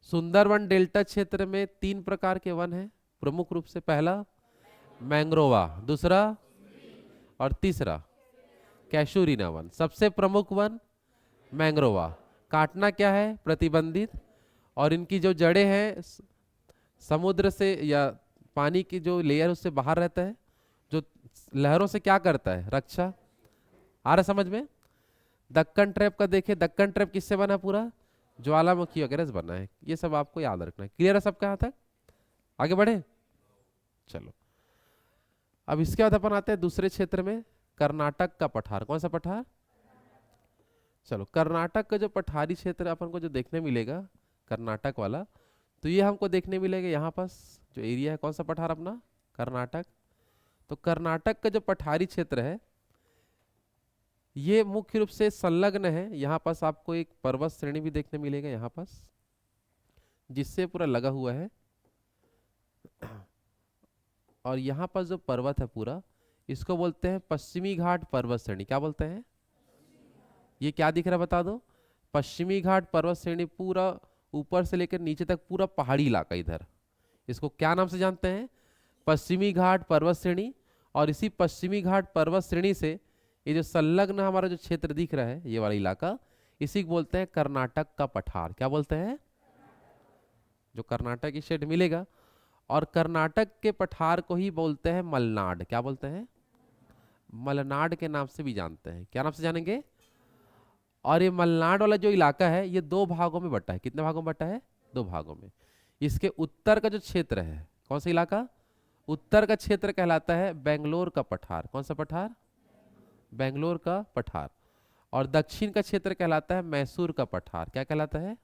सुंदरवन डेल्टा क्षेत्र में 3 प्रकार के वन हैं प्रमुख रूप से, पहला मैंग्रोवा, दूसरा और तीसरा कैशूरिना वन। सबसे प्रमुख वन मैंग्रोवा, काटना क्या है, प्रतिबंधित, और इनकी जो जड़ें हैं समुद्र से या पानी की जो लेयर उससे बाहर रहता है, जो लहरों से क्या करता है, रक्षा। आ रहा समझ में। दक्कन ट्रैप का देखिए, दक्कन ट्रैप किससे बना, पूरा ज्वालामुखी वगैरह से बना है। ये सब आपको याद रखना है। क्लियर है सबका यहाँ तक, आगे बढ़े चलो। अब इसके बाद अपन आते हैं दूसरे क्षेत्र में, कर्नाटक का पठार। कौन सा पठार, चलो कर्नाटक का जो पठारी क्षेत्र अपन को जो देखने मिलेगा कर्नाटक वाला, तो ये हमको देखने मिलेगा यहाँ पास जो एरिया है, कौन सा पठार अपना, कर्नाटक। तो कर्नाटक का जो पठारी क्षेत्र है ये मुख्य रूप से संलग्न है। यहाँ पास आपको एक पर्वत श्रेणी भी देखने मिलेगा यहाँ पास, जिससे पूरा लगा हुआ है। और यहाँ पर जो पर्वत है पूरा, इसको बोलते हैं पश्चिमी घाट पर्वत श्रेणी। क्या बोलते हैं, ये क्या दिख रहा है बता दो, पश्चिमी घाट पर्वत श्रेणी, पूरा ऊपर से लेकर नीचे तक पूरा पहाड़ी इलाका इधर। इसको क्या नाम से जानते हैं, पश्चिमी घाट पर्वत श्रेणी। और इसी पश्चिमी घाट पर्वत श्रेणी से ये जो संलग्न हमारा जो क्षेत्र दिख रहा है, ये वाला इलाका, इसी को बोलते हैं कर्नाटक का पठार। क्या बोलते हैं, जो कर्नाटक की स्टेट मिलेगा। और कर्नाटक के पठार को ही बोलते हैं मलनाड। क्या बोलते हैं, मलनाड के नाम से भी जानते हैं। क्या नाम से जानेंगे। और ये मलनाड वाला जो इलाका है ये 2 भागों में बटा है। कितने भागों में बटा है, 2 भागों में। इसके उत्तर का जो क्षेत्र है, कौन सा इलाका, उत्तर का क्षेत्र कहलाता है बेंगलोर का पठार। कौन सा पठार, बेंगलोर का पठार। और दक्षिण का क्षेत्र कहलाता है मैसूर का पठार। क्या कहलाता है,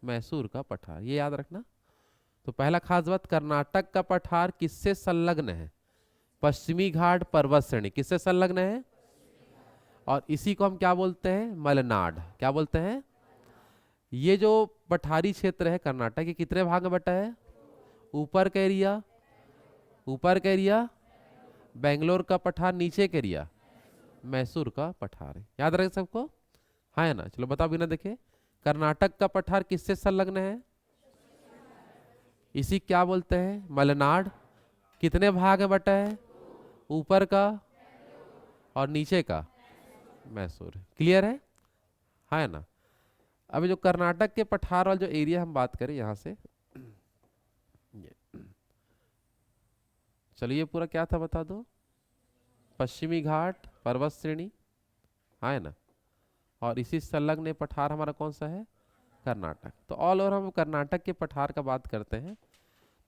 मैसूर का पठार। ये याद रखना। तो पहला खास बात, कर्नाटक का पठार किससे संलग्न है, पश्चिमी घाट पर्वत श्रेणी। किससे संलग्न है, और इसी को हम क्या बोलते हैं, मलनाड। क्या बोलते हैं। ये जो पठारी क्षेत्र है कर्नाटक के, कितने भाग में बटा है, ऊपर का एरिया, बेंगलोर का पठार, नीचे का एरिया मैसूर का पठार है। याद रहे सबको, हाँ है ना। चलो बताओ बिना देखे, कर्नाटक का पठार किससे संलग्न है, इसी क्या बोलते हैं, मलनाड। कितने भाग में बटा है, ऊपर का और नीचे का मैसूर। क्लियर है, हाँ है ना। अभी जो कर्नाटक के पठार वाला जो एरिया हम बात करें यहाँ से, चलिए पूरा क्या था बता दो, पश्चिमी घाट पर्वत श्रेणी, हाँ है ना। और इसी संलग्न पठार हमारा कौन सा है, कर्नाटक। तो ऑल ओवर हम कर्नाटक के पठार का बात करते हैं।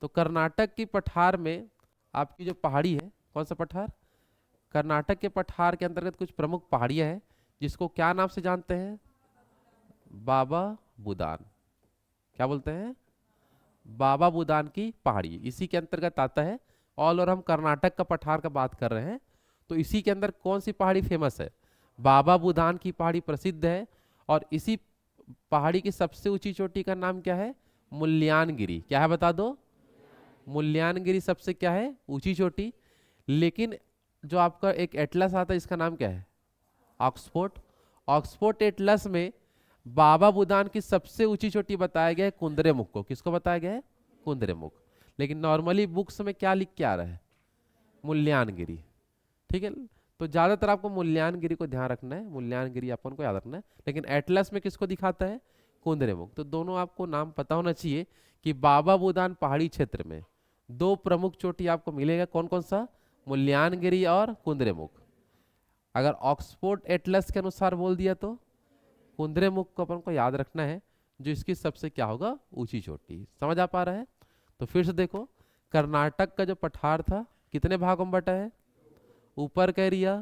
तो कर्नाटक की पठार में आपकी जो पहाड़ी है, कौन सा पठार, कर्नाटक के पठार के अंतर्गत कुछ प्रमुख पहाड़ियाँ हैं जिसको क्या नाम से जानते हैं, बाबा बुदान। क्या बोलते हैं, बाबा बुदान की पहाड़ी, इसी के अंतर्गत आता है। ऑल ओवर हम कर्नाटक का पठार का बात कर रहे हैं, तो इसी के अंदर कौन सी पहाड़ी फेमस है, बाबा बुदान की पहाड़ी प्रसिद्ध है। और इसी पहाड़ी की सबसे ऊंची चोटी का नाम क्या है? मुल्यानगिरी। क्या है बता दो? मुल्यानगिरी सबसे क्या है? ऊंची चोटी। लेकिन जो आपका एक एटलस आता है इसका नाम क्या है? ऑक्सफोर्ड। ऑक्सफोर्ड एटलस में बाबा बुदान की सबसे ऊंची चोटी बताया गया है कुंदरेमुख को। किसको बताया गया है? कुंदरेमुख। लेकिन नॉर्मली बुक्स में क्या लिख के आ रहा है? मुल्यानगिरी। ठीक है, तो ज्यादातर आपको मुल्यानगिरी को ध्यान रखना है, मुल्यानगिरी अपन को याद रखना है। लेकिन एटलस में किसको दिखाता है? कुंदरेमुख। तो दोनों आपको नाम पता होना चाहिए कि बाबा बुदान पहाड़ी क्षेत्र में दो प्रमुख चोटी आपको मिलेगा। कौन कौन सा? मुल्यानगिरी और कुंदरेमुख। अगर ऑक्सफोर्ड एटलस के अनुसार बोल दिया तो कुंदरेमुख को अपन को याद रखना है, जो इसकी सबसे क्या होगा? ऊंची चोटी। समझ आ पा रहा है? तो फिर से देखो, कर्नाटक का जो पठार था कितने भागों में बटा है? ऊपर का एरिया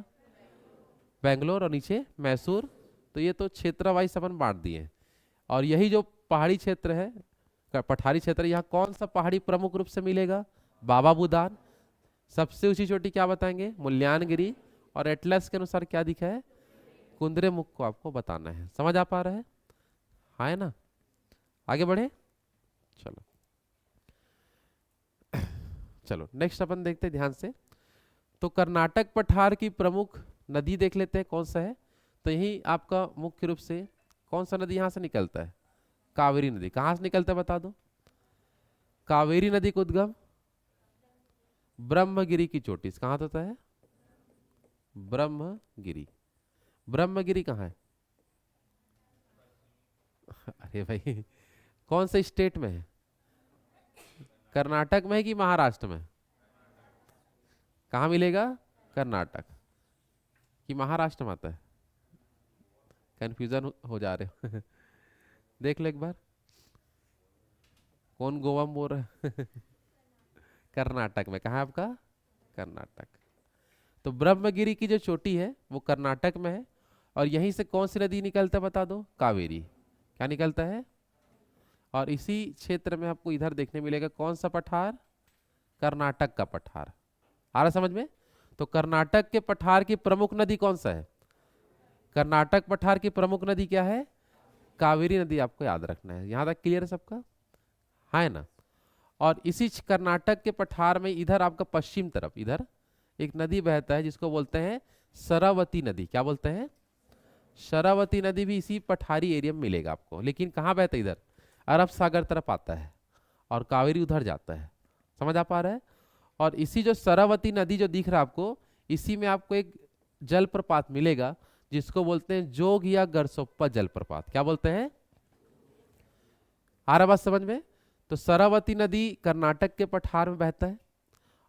बेंगलोर और नीचे मैसूर। तो ये तो क्षेत्र वाइज अपन बांट दिए। और यही जो पहाड़ी क्षेत्र है, पठारी क्षेत्र, यहाँ कौन सा पहाड़ी प्रमुख रूप से मिलेगा? बाबा बुदान। सबसे ऊंची चोटी क्या बताएंगे? मुल्यानगिरी। और एटलस के अनुसार क्या दिखा है? कुंदरेमुख को आपको बताना है। समझ आ पा रहा है? हाँ है ना? आगे बढ़े, चलो। चलो नेक्स्ट अपन देखते हैं ध्यान से। तो कर्नाटक पठार की प्रमुख नदी देख लेते हैं कौन सा है। तो यही आपका मुख्य रूप से कौन सा नदी यहाँ से निकलता है? कावेरी नदी। कहाँ से निकलता है बता दो? कावेरी नदी का उद्गम ब्रह्मगिरी की चोटी से। कहाँ होता है? ब्रह्मगिरी। ब्रह्मगिरी कहाँ है? अरे भाई, कौन से स्टेट में है? कर्नाटक में है कि महाराष्ट्र में? कहाँ मिलेगा? कर्नाटक कि महाराष्ट्र में आता है? कंफ्यूजन हो जा रहे हो। देख लो एक बार, कौन गोवा में बोल रहा है? कर्नाटक में। कहाँ है आपका? कर्नाटक। तो ब्रह्मगिरी की जो चोटी है वो कर्नाटक में है। और यहीं से कौन सी नदी निकलता है बता दो? कावेरी। क्या निकलता है? और इसी क्षेत्र में आपको इधर देखने मिलेगा कौन सा पठार? कर्नाटक का पठार। आ रहा समझ में? तो कर्नाटक के पठार की प्रमुख नदी कौन सा है? कर्नाटक पठार की प्रमुख नदी क्या है? कावेरी नदी। आपको याद रखना है। यहां तक क्लियर है सबका? हाँ है ना? और इसी कर्नाटक के पठार में इधर आपका पश्चिम तरफ इधर एक नदी बहता है जिसको बोलते हैं शरावती नदी। क्या बोलते हैं? शरावती नदी भी इसी पठारी एरिया में मिलेगा आपको। लेकिन कहाँ बहता है? इधर अरब सागर तरफ आता है और कावेरी उधर जाता है। समझ आ पा रहा है? और इसी जो शरावती नदी जो दिख रहा है आपको, इसी में आपको एक जलप्रपात मिलेगा जिसको बोलते हैं जोग या गरसोप्पा जलप्रपात। क्या बोलते हैं? आ रहा बात समझ में? तो शरावती नदी कर्नाटक के पठार में बहता है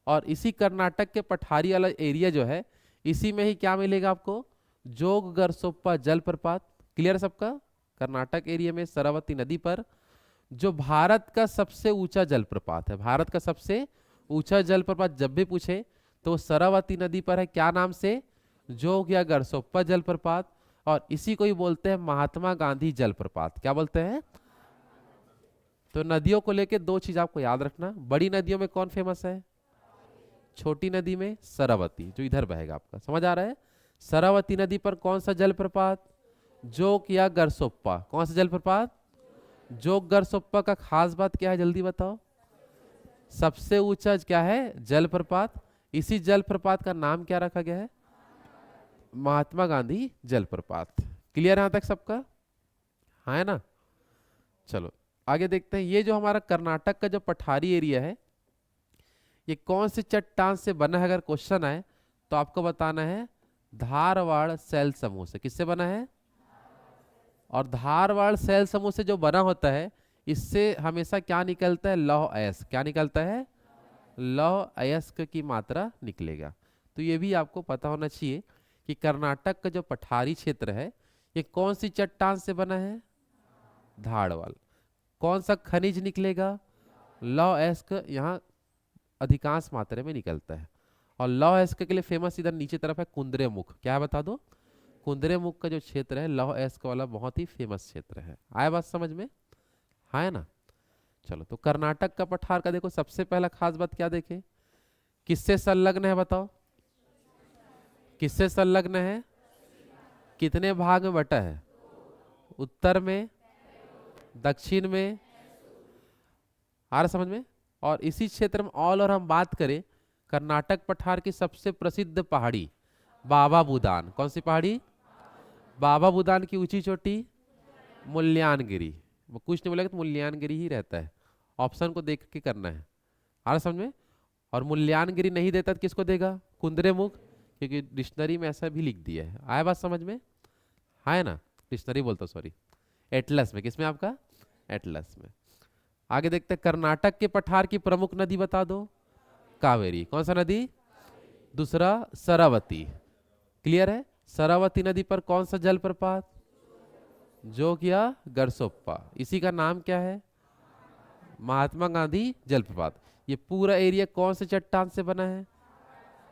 और इसी कर्नाटक के पठारी वाला एरिया जो है, इसी में ही क्या मिलेगा आपको? जोग गरसोप्पा जलप्रपात। क्लियर सबका? कर्नाटक एरिया में शरावती नदी पर जो भारत का सबसे ऊंचा जलप्रपात है, भारत का सबसे ऊंचा जलप्रपात जब भी पूछे तो शरावती नदी पर है। क्या नाम से? जोग या गरसोप्पा जलप्रपात। और इसी को ही बोलते हैं महात्मा गांधी जलप्रपात। क्या बोलते हैं? तो नदियों को लेके दो चीज आपको याद रखना। बड़ी नदियों में कौन फेमस है? छोटी नदी में शरावती, जो इधर बहेगा आपका। समझ आ रहा है? शरावती नदी पर कौन सा जलप्रपात? जोग या गरसोप्पा। कौन सा जलप्रपात? जोग गरसोप्पा का खास बात क्या है जल्दी बताओ? सबसे ऊंचा क्या है? जलप्रपात। इसी जलप्रपात का नाम क्या रखा गया है? महात्मा गांधी जलप्रपात। क्लियर यहां तक सबका? हाँ है ना? चलो आगे देखते हैं। ये जो हमारा कर्नाटक का जो पठारी एरिया है, ये कौन से चट्टान से बना है? अगर क्वेश्चन आए तो आपको बताना है धारवाड़ शैल समूह से। किससे बना है? और धारवाड़ शैल समूह से जो बना होता है, इससे हमेशा क्या निकलता है? लौह अयस्क। क्या निकलता है? लौह अयस्क की मात्रा निकलेगा। तो ये भी आपको पता होना चाहिए कि कर्नाटक का जो पठारी क्षेत्र है, ये कौन सी चट्टान से बना है? धारवाड़। कौन सा खनिज निकलेगा? लौह अयस्क यहाँ अधिकांश मात्रा में निकलता है। और लौह अयस्क के लिए फेमस इधर नीचे तरफ है कुंदरेमुख। क्या है बता दो? कुंदरेमुख का जो क्षेत्र है लौह अयस्क वाला, बहुत ही फेमस क्षेत्र है। आया बात समझ में? हाँ है ना? चलो, तो कर्नाटक का पठार का देखो, सबसे पहला खास बात क्या देखे? किससे संलग्न है बताओ? किससे संलग्न है? कितने भाग में बटा है? उत्तर में दक्षिण में, आ रहा समझ में। और इसी क्षेत्र में ऑल और हम बात करें कर्नाटक पठार की सबसे प्रसिद्ध पहाड़ी बाबा बुदान, कौन सी पहाड़ी? बाबा बुदान की ऊंची चोटी मुल्यानगिरी। वो कुछ नहीं बोलेगा तो मुल्यानगिरी ही रहता है, ऑप्शन को देख के करना है, आ रहा समझ में। और मुल्यानगिरी नहीं देता तो किसको देगा? कुंद्रेमुख, क्योंकि डिक्शनरी में ऐसा भी लिख दिया है। आया बात समझ में? है ना, डिक्शनरी बोलता सॉरी, एटलस में। किसमें आपका? एटलस में। आगे देखते हैं, कर्नाटक के पठार की प्रमुख नदी बता दो। कावेरी। कौन सा नदी? दूसरा शरावती। क्लियर है? शरावती नदी पर कौन सा जलप्रपात? जोग या गरसोप्पा। इसी का नाम क्या है? महात्मा गांधी जलप्रपात। ये पूरा एरिया कौन से चट्टान से बना है?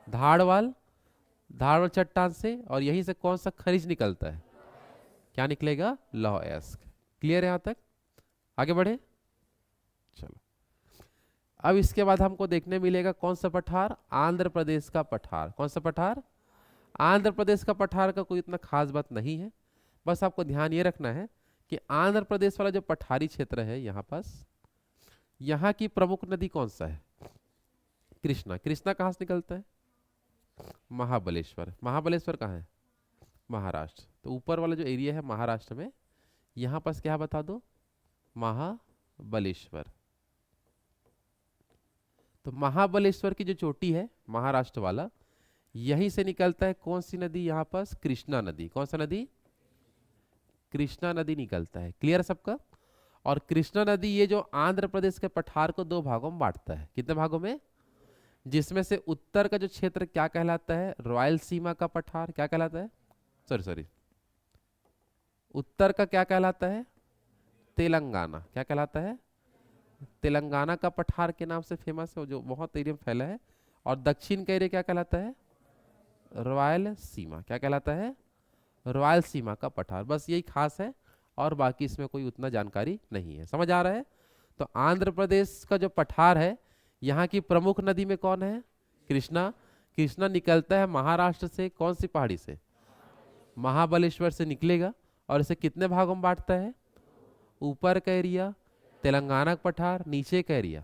धारवाल, धारवाल चट्टान से। और यहीं से कौन सा खनिज निकलता है? क्या निकलेगा? लौह अयस्क। क्लियर है यहां तक? आगे बढ़े, चलो। अब इसके बाद हमको देखने मिलेगा कौन सा पठार? आंध्र प्रदेश का पठार। कौन सा पठार? आंध्र प्रदेश का पठार का कोई इतना खास बात नहीं है, बस आपको ध्यान ये रखना है कि आंध्र प्रदेश वाला जो पठारी क्षेत्र है यहाँ पास, यहाँ की प्रमुख नदी कौन सा है? कृष्णा। कृष्णा कहाँ से निकलता है? महाबलेश्वर। महाबलेश्वर कहाँ है? महाराष्ट्र। तो ऊपर वाला जो एरिया है महाराष्ट्र में, यहाँ पास क्या बता दो? महाबलेश्वर। तो महाबलेश्वर की जो चोटी है महाराष्ट्र वाला, यहीं से निकलता है कौन सी नदी यहाँ पास? कृष्णा नदी। कौन सा नदी? कृष्णा नदी निकलता है। क्लियर सबका? और कृष्णा नदी ये जो आंध्र प्रदेश के पठार को दो भागों में बांटता है। कितने भागों में? जिसमें से उत्तर का जो क्षेत्र क्या कहलाता है? रॉयल सीमा का पठार। क्या कहलाता है? सॉरी, उत्तर का क्या कहलाता है? तेलंगाना। क्या कहलाता है? तेलंगाना का पठार के नाम से फेमस है, जो बहुत एरिया में फैला है। और दक्षिण का एरिया क्या कहलाता है? रॉयल सीमा। क्या कहलाता है? रॉयल सीमा का पठार। बस यही खास है, और बाकी इसमें कोई उतना जानकारी नहीं है। समझ आ रहा है? तो आंध्र प्रदेश का जो पठार है, यहाँ की प्रमुख नदी में कौन है? कृष्णा। कृष्णा निकलता है महाराष्ट्र से, कौन सी पहाड़ी से? महाबलेश्वर से निकलेगा। और इसे कितने भागों में बांटता है? ऊपर का एरिया तेलंगाना का पठार, नीचे का एरिया,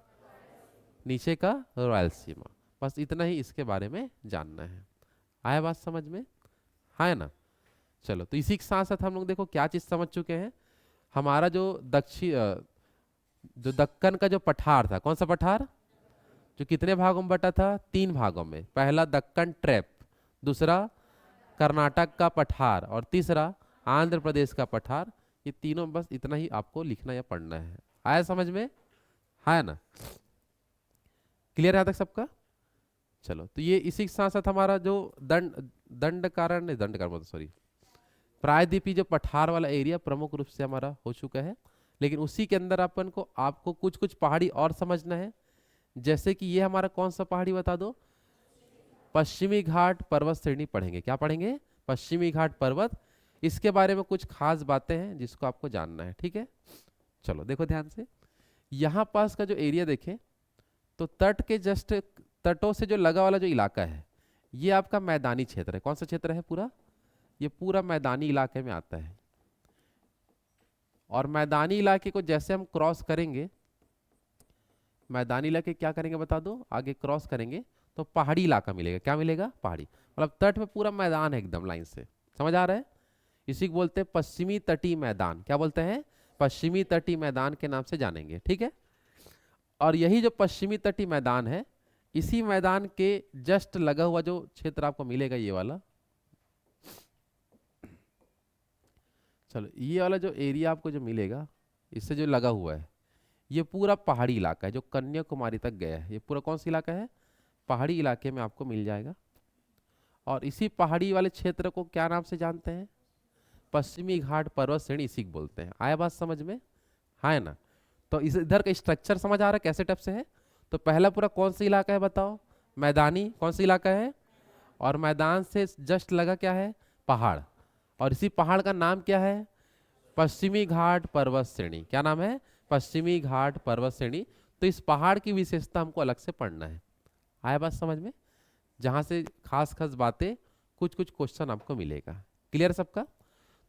नीचे का रॉयल सीमा। बस इतना ही इसके बारे में जानना है। आया बात समझ में? है ना? चलो, तो इसी के साथ साथ हम लोग देखो क्या चीज समझ चुके हैं। हमारा जो जो दक्कन का जो पठार था, कौन सा पठार? जो कितने भागों में बटा था? 3 भागों में। पहला दक्कन ट्रैप, दूसरा कर्नाटक का पठार, और तीसरा आंध्र प्रदेश का पठार। ये तीनों, बस इतना ही आपको लिखना या पढ़ना है। आया समझ में? है ना? क्लियर है तक सबका? चलो, तो ये इसी के साथ साथ हमारा जो दंड कारण सॉरी प्रायद्वीपी जो पठार वाला एरिया प्रमुख रूप से हमारा हो चुका है। लेकिन उसी के अंदर अपन को आपको कुछ कुछ पहाड़ी और समझना है। जैसे कि ये हमारा कौन सा पहाड़ी बता दो? पश्चिमी घाट पर्वत श्रेणी पढ़ेंगे। क्या पढ़ेंगे? पश्चिमी घाट पर्वत। इसके बारे में कुछ खास बातें हैं जिसको आपको जानना है। ठीक है, चलो देखो ध्यान से। यहाँ पास का जो एरिया देखें तो तट के जस्ट तटों से जो लगा वाला जो इलाका है, ये आपका मैदानी क्षेत्र है। कौन सा क्षेत्र है? पूरा ये पूरा मैदानी इलाके में आता है। और मैदानी इलाके को जैसे हम क्रॉस करेंगे, मैदानी इलाके क्या करेंगे बता दो? आगे क्रॉस करेंगे तो पहाड़ी इलाका मिलेगा। क्या मिलेगा? पहाड़ी। मतलब तट में पूरा मैदान है एकदम लाइन से। समझ आ रहा है? इसी को बोलते हैं पश्चिमी तटीय मैदान। क्या बोलते हैं? पश्चिमी तटीय मैदान के नाम से जानेंगे। ठीक है, और यही जो पश्चिमी तटीय मैदान है, इसी मैदान के जस्ट लगा हुआ जो क्षेत्र आपको मिलेगा, ये वाला, चलो ये वाला जो एरिया आपको जो मिलेगा इससे जो लगा हुआ है, ये पूरा पहाड़ी इलाका है जो कन्याकुमारी तक गया है। ये पूरा कौन सा इलाका है? पहाड़ी इलाके में आपको मिल जाएगा। और इसी पहाड़ी वाले क्षेत्र को क्या नाम से जानते हैं? पश्चिमी घाट पर्वत श्रेणी, इसी को बोलते हैं। आया बात समझ में? है ना? तो इस इधर का स्ट्रक्चर समझ आ रहा है कैसे टाइप से है? तो पहला पूरा कौन सा इलाका है बताओ? मैदानी। कौन सा इलाका है? और मैदान से जस्ट लगा क्या है? पहाड़। और इसी पहाड़ का नाम क्या है? पश्चिमी घाट पर्वत श्रेणी। क्या नाम है? पश्चिमी घाट पर्वत श्रेणी। तो इस पहाड़ की विशेषता हमको अलग से पढ़ना है। आया बात समझ में? जहां से खास खास बातें, कुछ कुछ क्वेश्चन आपको मिलेगा। क्लियर सबका?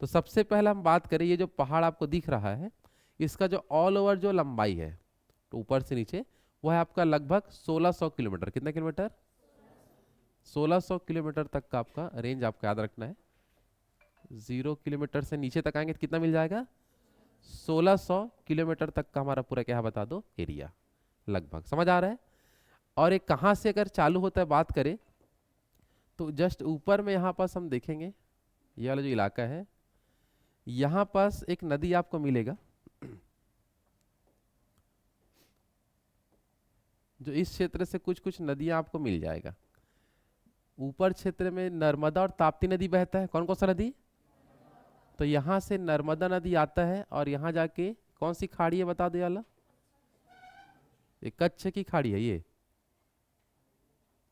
तो सबसे पहले हम बात करें, ये जो पहाड़ आपको दिख रहा है, इसका जो ऑल ओवर जो लंबाई है तो ऊपर से नीचे वो है आपका लगभग 1600 किलोमीटर। कितना किलोमीटर? 1600 किलोमीटर तक का आपका रेंज आपको याद रखना है। 0 किलोमीटर से नीचे तक आएंगे तो कितना मिल जाएगा? 1600 किलोमीटर तक का हमारा पूरा क्या बता दो एरिया लगभग। समझ आ रहा है? और एक कहाँ से अगर चालू होता है बात करें तो जस्ट ऊपर में यहाँ पास हम देखेंगे ये वाला जो इलाका है यहाँ पास एक नदी आपको मिलेगा जो इस क्षेत्र से कुछ कुछ नदियां आपको मिल जाएगा। ऊपर क्षेत्र में नर्मदा और ताप्ती नदी बहता है। कौन कौन सा नदी? तो यहाँ से नर्मदा नदी आता है और यहाँ जाके कौन सी खाड़ी है बता दो वाला? ये कच्छ की खाड़ी है।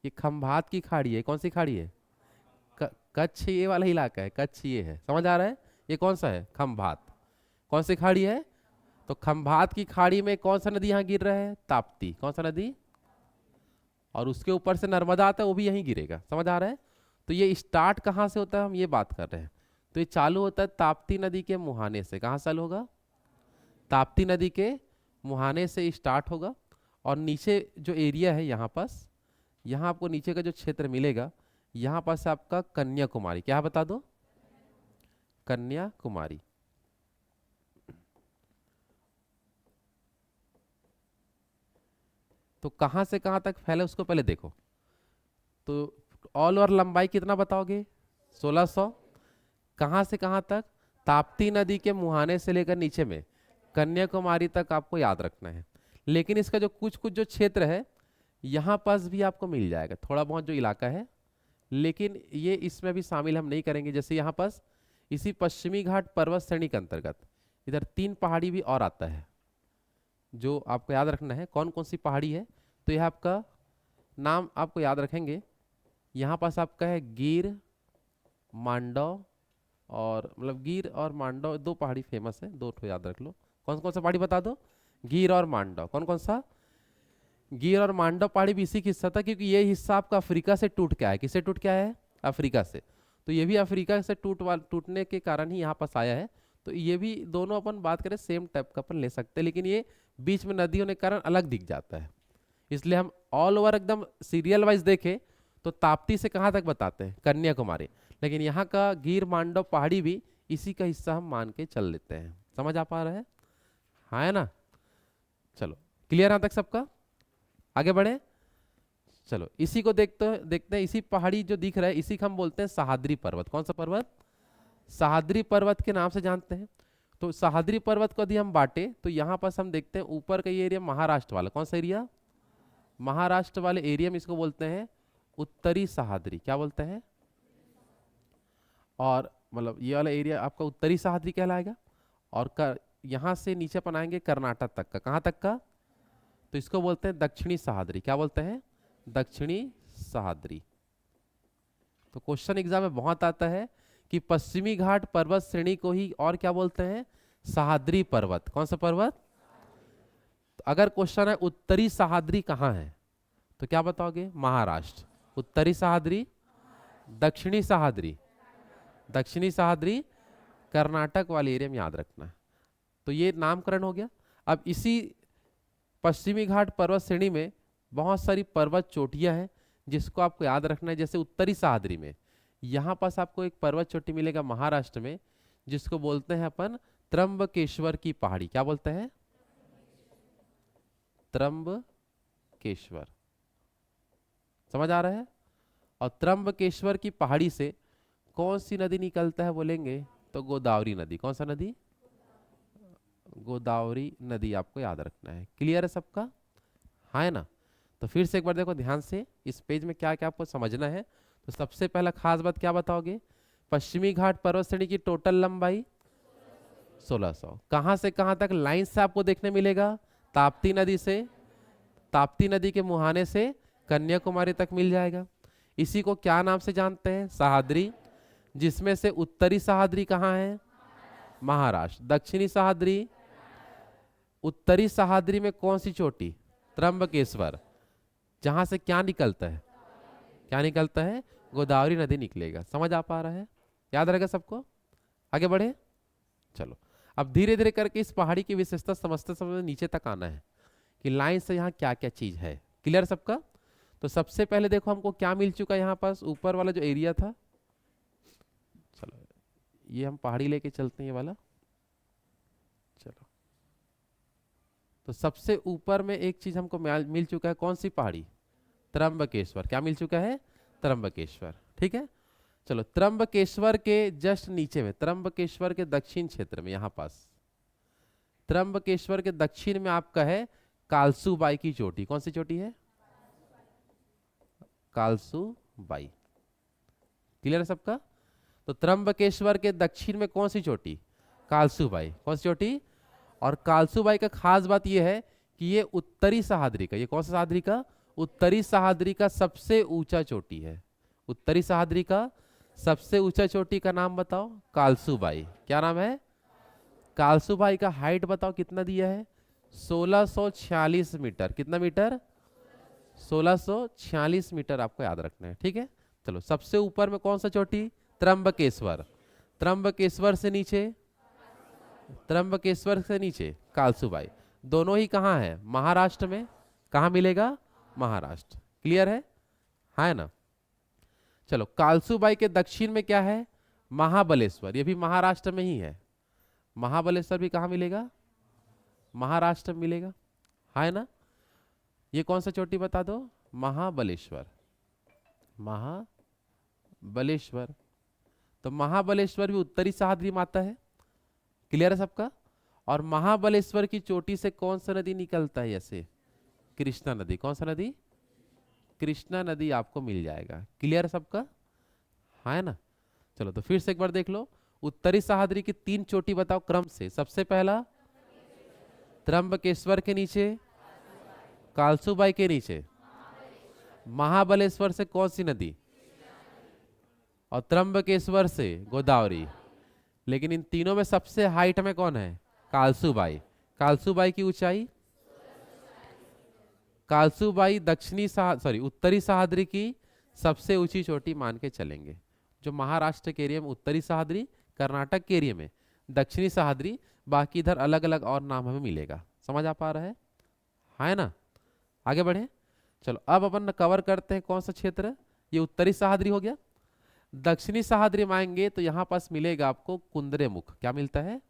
ये खंभात की खाड़ी है। कौन सी खाड़ी है? कच्छ ये वाला इलाका है। कच्छ ये है। समझ आ रहा है? ये कौन सा है? खंभात। कौन सी खाड़ी है? तो खंभात की खाड़ी में कौन सा नदी यहाँ गिर रहा है? ताप्ती। कौन सा नदी? और उसके ऊपर से नर्मदा आता है वो भी यहीं गिरेगा। समझ आ रहा है? तो ये स्टार्ट कहाँ से होता है हम ये बात कर रहे हैं। तो ये चालू होता है ताप्ती नदी के मुहाने से। कहाँ चालू होगा? ताप्ती नदी के मुहाने से स्टार्ट होगा और नीचे जो एरिया है यहाँ पास, यहाँ आपको नीचे का जो क्षेत्र मिलेगा यहाँ पास आपका कन्याकुमारी। क्या बता दो? कन्याकुमारी। तो कहाँ से कहाँ तक फैले उसको पहले देखो। तो ऑल ओवर लंबाई कितना बताओगे? 1600। कहाँ से कहाँ तक? ताप्ती नदी के मुहाने से लेकर नीचे में कन्याकुमारी तक आपको याद रखना है। लेकिन इसका जो कुछ कुछ जो क्षेत्र है यहाँ पास भी आपको मिल जाएगा, थोड़ा बहुत जो इलाका है, लेकिन ये इसमें भी शामिल हम नहीं करेंगे। जैसे यहाँ पास इसी पश्चिमी घाट पर्वत श्रेणी के अंतर्गत इधर 3 पहाड़ी भी और आता है जो आपको याद रखना है। कौन कौन सी पहाड़ी है? तो यह आपका नाम आपको याद रखेंगे। यहाँ पास आपका है गिर, मांडव और मतलब गिर और मांडव 2 पहाड़ी फेमस है, 2 ठो याद रख लो। कौन कौन सा पहाड़ी बता दो? गिर और मांडव। कौन कौन सा? गिर और मांडव पहाड़ी भी इसी का हिस्सा था क्योंकि ये हिस्सा आपका अफ्रीका से टूट के आया। किससे टूट के आया है? अफ्रीका से। तो ये भी अफ्रीका से टूटने के कारण ही यहाँ पास आया है। तो ये भी दोनों अपन बात करें सेम टाइप का अपन ले सकते हैं, लेकिन ये बीच में नदी होने के कारण अलग दिख जाता है। इसलिए हम ऑल ओवर एकदम सीरियल वाइज देखें तो ताप्ती से कहाँ तक बताते हैं? कन्याकुमारी। लेकिन यहाँ का गिर मांडव पहाड़ी भी इसी का हिस्सा हम मान के चल लेते हैं। समझ आ पा रहा है? हाँ है ना? चलो क्लियर यहाँ तक सबका? आगे बढ़े। चलो इसी को देखते हैं। इसी पहाड़ी जो दिख रहा है इसी को हम बोलते हैं सह्याद्री पर्वत। कौन सा पर्वत? सह्याद्री पर्वत के नाम से जानते हैं। तो सह्याद्री पर्वत को यदि हम बांटे तो यहाँ पास हम देखते हैं ऊपर का ये एरिया महाराष्ट्र वाला। कौन सा एरिया? महाराष्ट्र वाले एरिया में इसको बोलते हैं उत्तरी सह्याद्री। क्या बोलते हैं? और मतलब ये वाला एरिया आपका उत्तरी सह्याद्री कहलाएगा। और यहाँ से नीचे अपन आएंगे कर्नाटक तक का। कहाँ तक का? तो इसको बोलते हैं दक्षिणी सह्याद्री। क्या बोलते हैं? दक्षिणी सह्याद्री। तो क्वेश्चन एग्जाम में बहुत आता है कि पश्चिमी घाट पर्वत श्रेणी को ही और क्या बोलते हैं? सह्याद्री पर्वत। कौन सा पर्वत? तो अगर क्वेश्चन है उत्तरी सह्याद्री कहाँ है तो क्या बताओगे? महाराष्ट्र। उत्तरी सह्याद्री, दक्षिणी सह्याद्री, दक्षिणी सह्याद्री कर्नाटक वाले एरिया में याद रखना है। तो ये नामकरण हो गया। अब इसी पश्चिमी घाट पर्वत श्रेणी में बहुत सारी पर्वत चोटियां हैं जिसको आपको याद रखना है। जैसे उत्तरी सह्याद्री में यहाँ पास आपको एक पर्वत चोटी मिलेगा महाराष्ट्र में जिसको बोलते हैं अपन त्र्यंबकेश्वर की पहाड़ी। क्या बोलते हैं? त्र्यंबकेश्वर। समझ आ रहा है? और त्र्यंबकेश्वर की पहाड़ी से कौन सी नदी निकलता है बोलेंगे तो गोदावरी नदी। कौन सा नदी? गोदावरी नदी आपको याद रखना है। क्लियर है सबका? हाँ है ना? तो फिर से एक बार देखो ध्यान से इस पेज में क्या क्या आपको समझना है। तो सबसे पहला खास बात क्या बताओगे? पश्चिमी घाट पर्वत श्रेणी की टोटल लंबाई 1600। कहां से कहां तक लाइन से आपको देखने मिलेगा? ताप्ती नदी से, ताप्ती नदी के मुहाने से कन्याकुमारी तक मिल जाएगा। इसी को क्या नाम से जानते हैं? सह्याद्री। जिसमें से उत्तरी सह्याद्री कहाँ है? महाराष्ट्र। दक्षिणी सह्याद्री, उत्तरी सह्याद्री में कौन सी चोटी? त्र्यंबकेश्वर। जहां से क्या निकलता है? क्या निकलता है? गोदावरी नदी निकलेगा। समझ आ पा रहा है? याद रहेगा सबको? आगे बढ़े। चलो अब धीरे धीरे करके इस पहाड़ी की विशेषता समझते समझते नीचे तक आना है कि लाइन से यहाँ क्या क्या चीज है। क्लियर सबका? तो सबसे पहले देखो हमको क्या मिल चुका है यहाँ पास, ऊपर वाला जो एरिया था, चलो ये हम पहाड़ी लेके चलते हैं ये वाला। चलो तो सबसे ऊपर में एक चीज हमको मिल चुका है, कौन सी पहाड़ी? त्र्यंबकेश्वर। क्या मिल चुका है? त्र्यंबकेश्वर। ठीक है, चलो त्र्यंबकेश्वर के जस्ट नीचे में, त्र्यंबकेश्वर के दक्षिण क्षेत्र में, यहां पास त्र्यंबकेश्वर के दक्षिण में आपका है कालसूबाई की चोटी। कौन सी चोटी है? कालसूबाई। क्लियर है सबका? तो त्र्यंबकेश्वर के दक्षिण में कौन सी चोटी? कालसूबाई। कौन सी चोटी? और कालसूबाई का खास बात यह है कि ये उत्तरी सह्याद्री का, ये कौन सा सह्याद्री का? उत्तरी सह्याद्री का सबसे ऊंचा चोटी है। उत्तरी सह्याद्री का सबसे ऊंचा चोटी का नाम बताओ? कालसूबाई। क्या नाम है? कालसूबाई का हाइट बताओ कितना दिया है? 1646 मीटर। कितना मीटर? 1646 मीटर आपको याद रखना है। ठीक है, चलो सबसे ऊपर में कौन सा चोटी? त्र्यंबकेश्वर। त्र्यंबकेश्वर से नीचे, त्र्यंबकेश्वर से नीचे कालसूबाई। दोनों ही कहाँ है? महाराष्ट्र में। कहाँ मिलेगा? महाराष्ट्र। क्लियर है? हाँ है ना? चलो कालसूबाई के दक्षिण में क्या है? महाबलेश्वर। ये भी महाराष्ट्र में ही है। महाबलेश्वर भी कहाँ मिलेगा? महाराष्ट्र में मिलेगा। है ना? ये कौन सा चोटी बता दो? महाबलेश्वर। महाबलेश्वर। तो महाबलेश्वर भी उत्तरी सह्याद्री में आता है। क्लियर है सबका? और महाबलेश्वर की चोटी से कौन सा नदी निकलता है? ऐसे कृष्णा नदी। कौन सा नदी? कृष्णा नदी आपको मिल जाएगा। क्लियर है सबका? है ना? चलो तो फिर से एक बार देख लो, उत्तरी सह्याद्री की 3 चोटी बताओ क्रम से। सबसे पहला त्र्यंबकेश्वर के नीचे, कालसूबाई के नीचे, महाबलेश्वर से कौन सी नदी? और त्र्यंबकेश्वर से गोदावरी। लेकिन इन तीनों में सबसे हाइट में कौन है? कालसूबाई। कालसूबाई की ऊंचाई, कालसूबाई उत्तरी सह्याद्री की सबसे ऊंची चोटी मान के चलेंगे। जो महाराष्ट्र के एरिया में उत्तरी सह्याद्री, कर्नाटक के एरिया में दक्षिणी सह्याद्री, बाकी इधर अलग अलग और नाम हमें मिलेगा। समझ आ पा रहा है ना? आगे बढ़े। चलो अब अपन कवर करते हैं कौन सा क्षेत्र? ये उत्तरी सह्याद्री हो गया। दक्षिणी सह्याद्री में आएंगे तो यहां पास मिलेगा आपको कुंद्रेमुख। क्या मिलता है?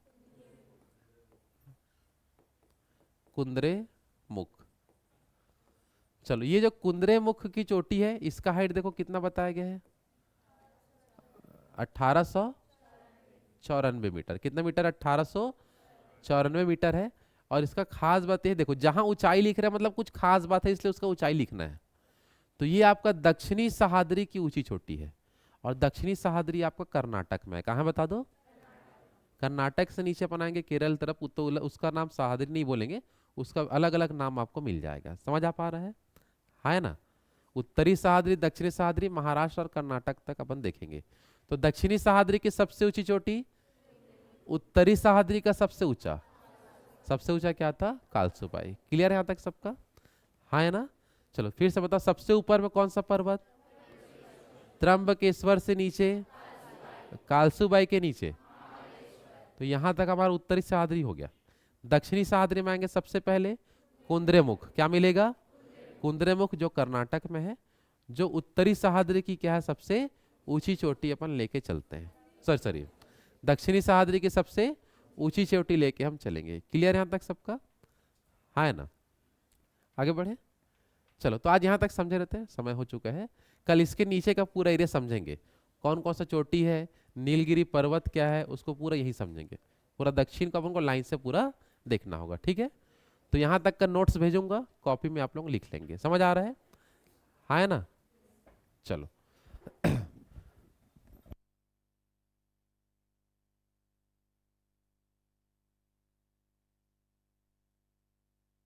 कुंद्रेमुख। चलो ये जो कुंद्रेमुख की चोटी है, इसका हाइट देखो कितना बताया गया है? 1894 मीटर। कितना मीटर? 1894 मीटर है। और इसका खास बात है, देखो जहां ऊंचाई लिख रहा है मतलब कुछ खास बात है, इसलिए उसका ऊंचाई लिखना है। तो ये आपका दक्षिणी सह्याद्री की ऊंची चोटी है। और दक्षिणी सह्याद्री आपका कर्नाटक में है। कहाँ बता दो? कर्नाटक से नीचे बनाएंगे केरल तरफ, तो उसका नाम सह्याद्री नहीं बोलेंगे, उसका अलग अलग नाम आपको मिल जाएगा। समझ आ पा रहा है ना? उत्तरी सह्याद्री, दक्षिणी सह्याद्री, महाराष्ट्र और कर्नाटक तक अपन देखेंगे। तो दक्षिणी सह्याद्री की सबसे ऊंची चोटी, उत्तरी सह्याद्री का सबसे ऊंचा क्या था? कालसूबाई। क्लियर है यहां तक सबका? है ना? चलो फिर से बताओ, सबसे ऊपर में कौन सा पर्वत? त्र्यंबकेश्वर से नीचे, कालसूबाई के नीचे, तो यहां तक हमारा उत्तरी सह्याद्री हो गया। दक्षिणी सह्याद्री में आएंगे सबसे पहले कुंद्रेमुख। क्या मिलेगा? कुंद्रेमुख, जो कर्नाटक में है। जो उत्तरी सह्याद्री की क्या है? सबसे ऊंची चोटी अपन लेके चलते हैं। सॉरी, दक्षिणी सह्याद्री की सबसे ऊंची चोटी लेके हम चलेंगे। क्लियर यहां तक सबका? है ना? आगे बढ़े। चलो तो आज यहां तक समझे रहते हैं, समय हो चुका है। कल इसके नीचे का पूरा एरिया समझेंगे, कौन कौन सा चोटी है, नीलगिरी पर्वत क्या है, उसको पूरा यही समझेंगे। पूरा दक्षिण को अपन को लाइन से पूरा देखना होगा। ठीक है, तो यहां तक का नोट्स भेजूंगा, कॉपी में आप लोग लिख लेंगे। समझ आ रहा है ना? चलो